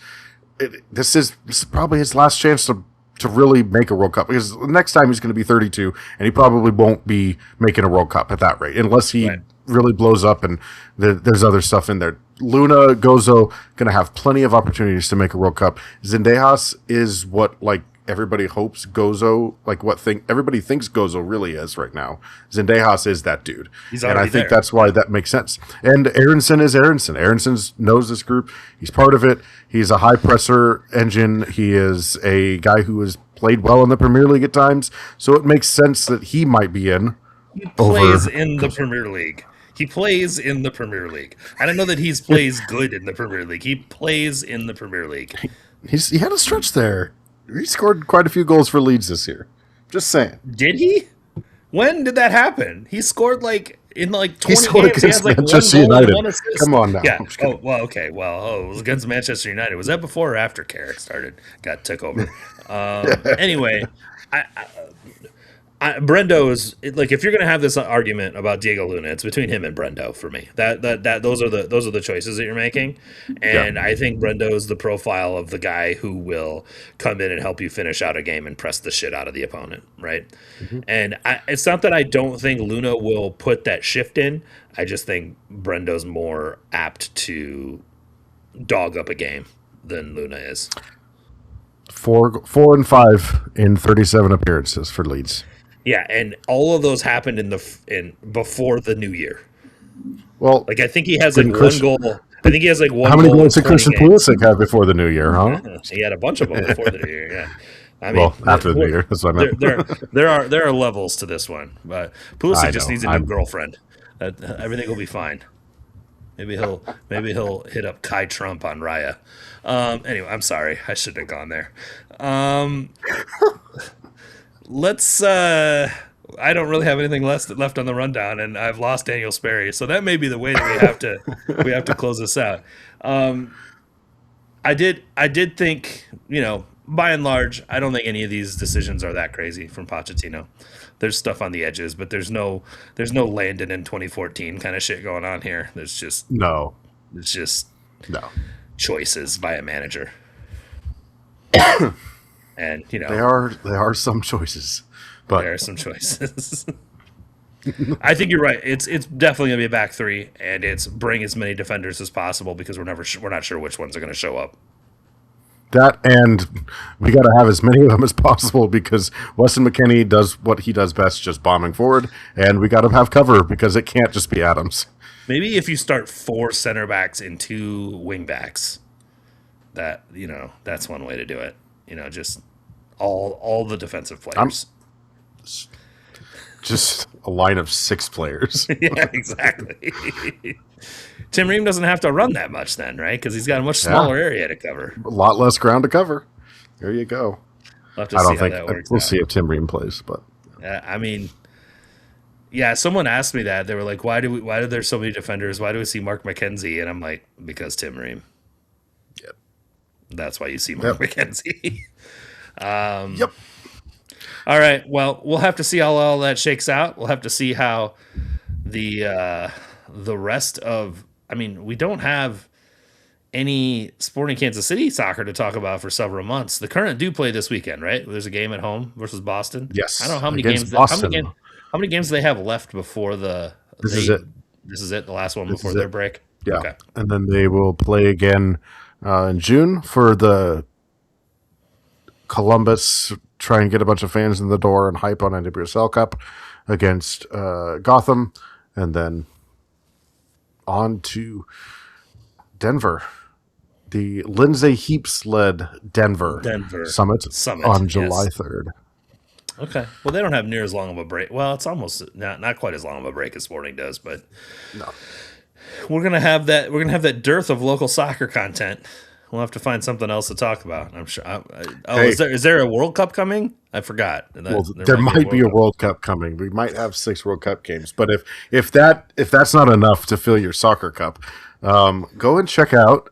This is probably his last chance to really make a World Cup, because the next time he's going to be 32, and he probably won't be making a World Cup at that rate unless he really blows up and there's other stuff in there. Luna, Gozo going to have plenty of opportunities to make a World Cup. Zendejas is what like everybody hopes Gozo, like everybody thinks Gozo really is right now. Zendejas is that dude. And I think that's why that makes sense. And Aronson is Aronson. Aronson knows this group. He's part of it. He's a high presser engine. He is a guy who has played well in the Premier League at times. So it makes sense that he might be in. He plays in the Premier League. He plays in the Premier League. I don't know that he plays good in the Premier League. He plays in the Premier League. He had a stretch there. He scored quite a few goals for Leeds this year. Just saying. Did he? When did that happen? He scored in 20 he scored games. He has Manchester one goal United. and one assist. Come on now. Yeah. Oh, well, okay. Well, it was against Manchester United. Was that before or after Carrick took over? Anyway, Brendo is like, if you're going to have this argument about Diego Luna, it's between him and Brendo for me. Those are the choices that you're making, and I think Brendo is the profile of the guy who will come in and help you finish out a game and press the shit out of the opponent, right? Mm-hmm. And it's not that I don't think Luna will put that shift in. I just think Brendo's more apt to dog up a game than Luna is. 4 and 5 in 37 appearances for Leeds. Yeah, and all of those happened before the new year. Well, like I think he has one goal. I think he has one. How many goal goals did Christian Pulisic have before the new year? Huh? He had a bunch of them before the new year. Yeah, I mean, after the new year, that's what I meant. There are levels to this one, but Pulisic just needs a new girlfriend. Everything will be fine. Maybe he'll hit up Kai Trump on Raya. Anyway, I'm sorry, I shouldn't have gone there. Let's. I don't really have anything left on the rundown, and I've lost Daniel Sperry, so that may be the way that we have to close this out. I did think, by and large, I don't think any of these decisions are that crazy from Pochettino. There's stuff on the edges, but there's no Landon in 2014 kind of shit going on here. There's just no. It's just choices by a manager. And there are some choices, but there are some choices. I think you're right. It's definitely gonna be a back three, and it's bring as many defenders as possible because we're not sure which ones are gonna show up. That, and we got to have as many of them as possible because Weston McKennie does what he does best, just bombing forward, and we got to have cover because it can't just be Adams. Maybe if you start 4 center backs and 2 wing backs, that's one way to do it. Just all the defensive players. Just a line of 6 players. Yeah, exactly. Tim Ream doesn't have to run that much then, right? Because he's got a much smaller area to cover. A lot less ground to cover. There you go. We'll have to see how that works We'll see if Tim Ream plays, but I mean, Yeah, someone asked me that. They were like, why are there so many defenders? Why do we see Mark McKenzie? And I'm like, because Tim Ream. Yep. That's why you see Mark Yep. McKenzie. Yep. All right. Well, we'll have to see how all that shakes out. We'll have to see how the rest of. I mean, we don't have any Sporting Kansas City soccer to talk about for several months. The Current do play this weekend, right? There's a game at home versus Boston. Yes. I don't know how many Against games. Boston. How many games do they have left before the? This is it. This is it. The last one This before is their it. break. Yeah. Okay. And then they will play again in June for the Columbus, try and get a bunch of fans in the door and hype on NWSL Cup against Gotham. And then on to Denver. The Lindsay Heaps led Denver Summit on July 3rd. Okay. Well, they don't have near as long of a break. Well, it's almost not quite as long of a break as Sporting does, but No. we're gonna have that. We're gonna have that dearth of local soccer content. We'll have to find something else to talk about. I'm sure. Hey. Is there a World Cup coming? I forgot. Well, there might be a World Cup coming. We might have 6 World Cup games, but if that's not enough to fill your soccer cup, go and check out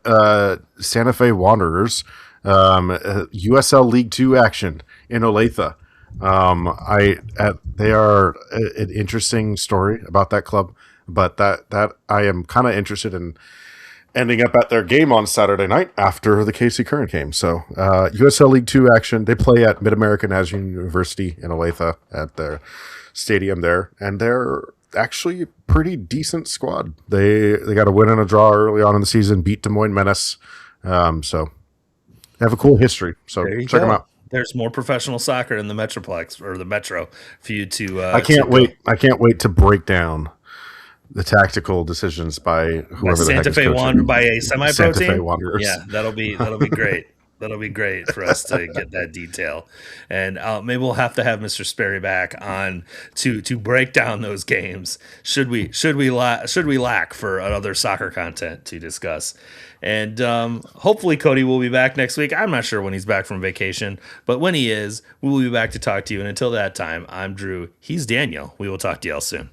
Santa Fe Wanderers USL League 2 action in Olathe. They are an interesting story about that club, but that I am kind of interested in ending up at their game on Saturday night after the KC Current game. So USL League 2 action. They play at Mid-American Nazarene University in Olathe at their stadium there, and they're actually a pretty decent squad. They got a win and a draw early on in the season, beat Des Moines Menace. So they have a cool history. So check them out. There's more professional soccer in the Metroplex or the Metro for you to. I can't wait. I can't wait to break down the tactical decisions by whoever the heck is coaching. By a semi-pro Santa Fe team. Wanderers. Yeah, that'll be great. That'll be great for us to get that detail, and maybe we'll have to have Mr. Sperry back on to break down those games. Should we lack for other soccer content to discuss? And hopefully Cody will be back next week. I'm not sure when he's back from vacation, but when he is, we will be back to talk to you. And until that time, I'm Drew. He's Daniel. We will talk to y'all soon.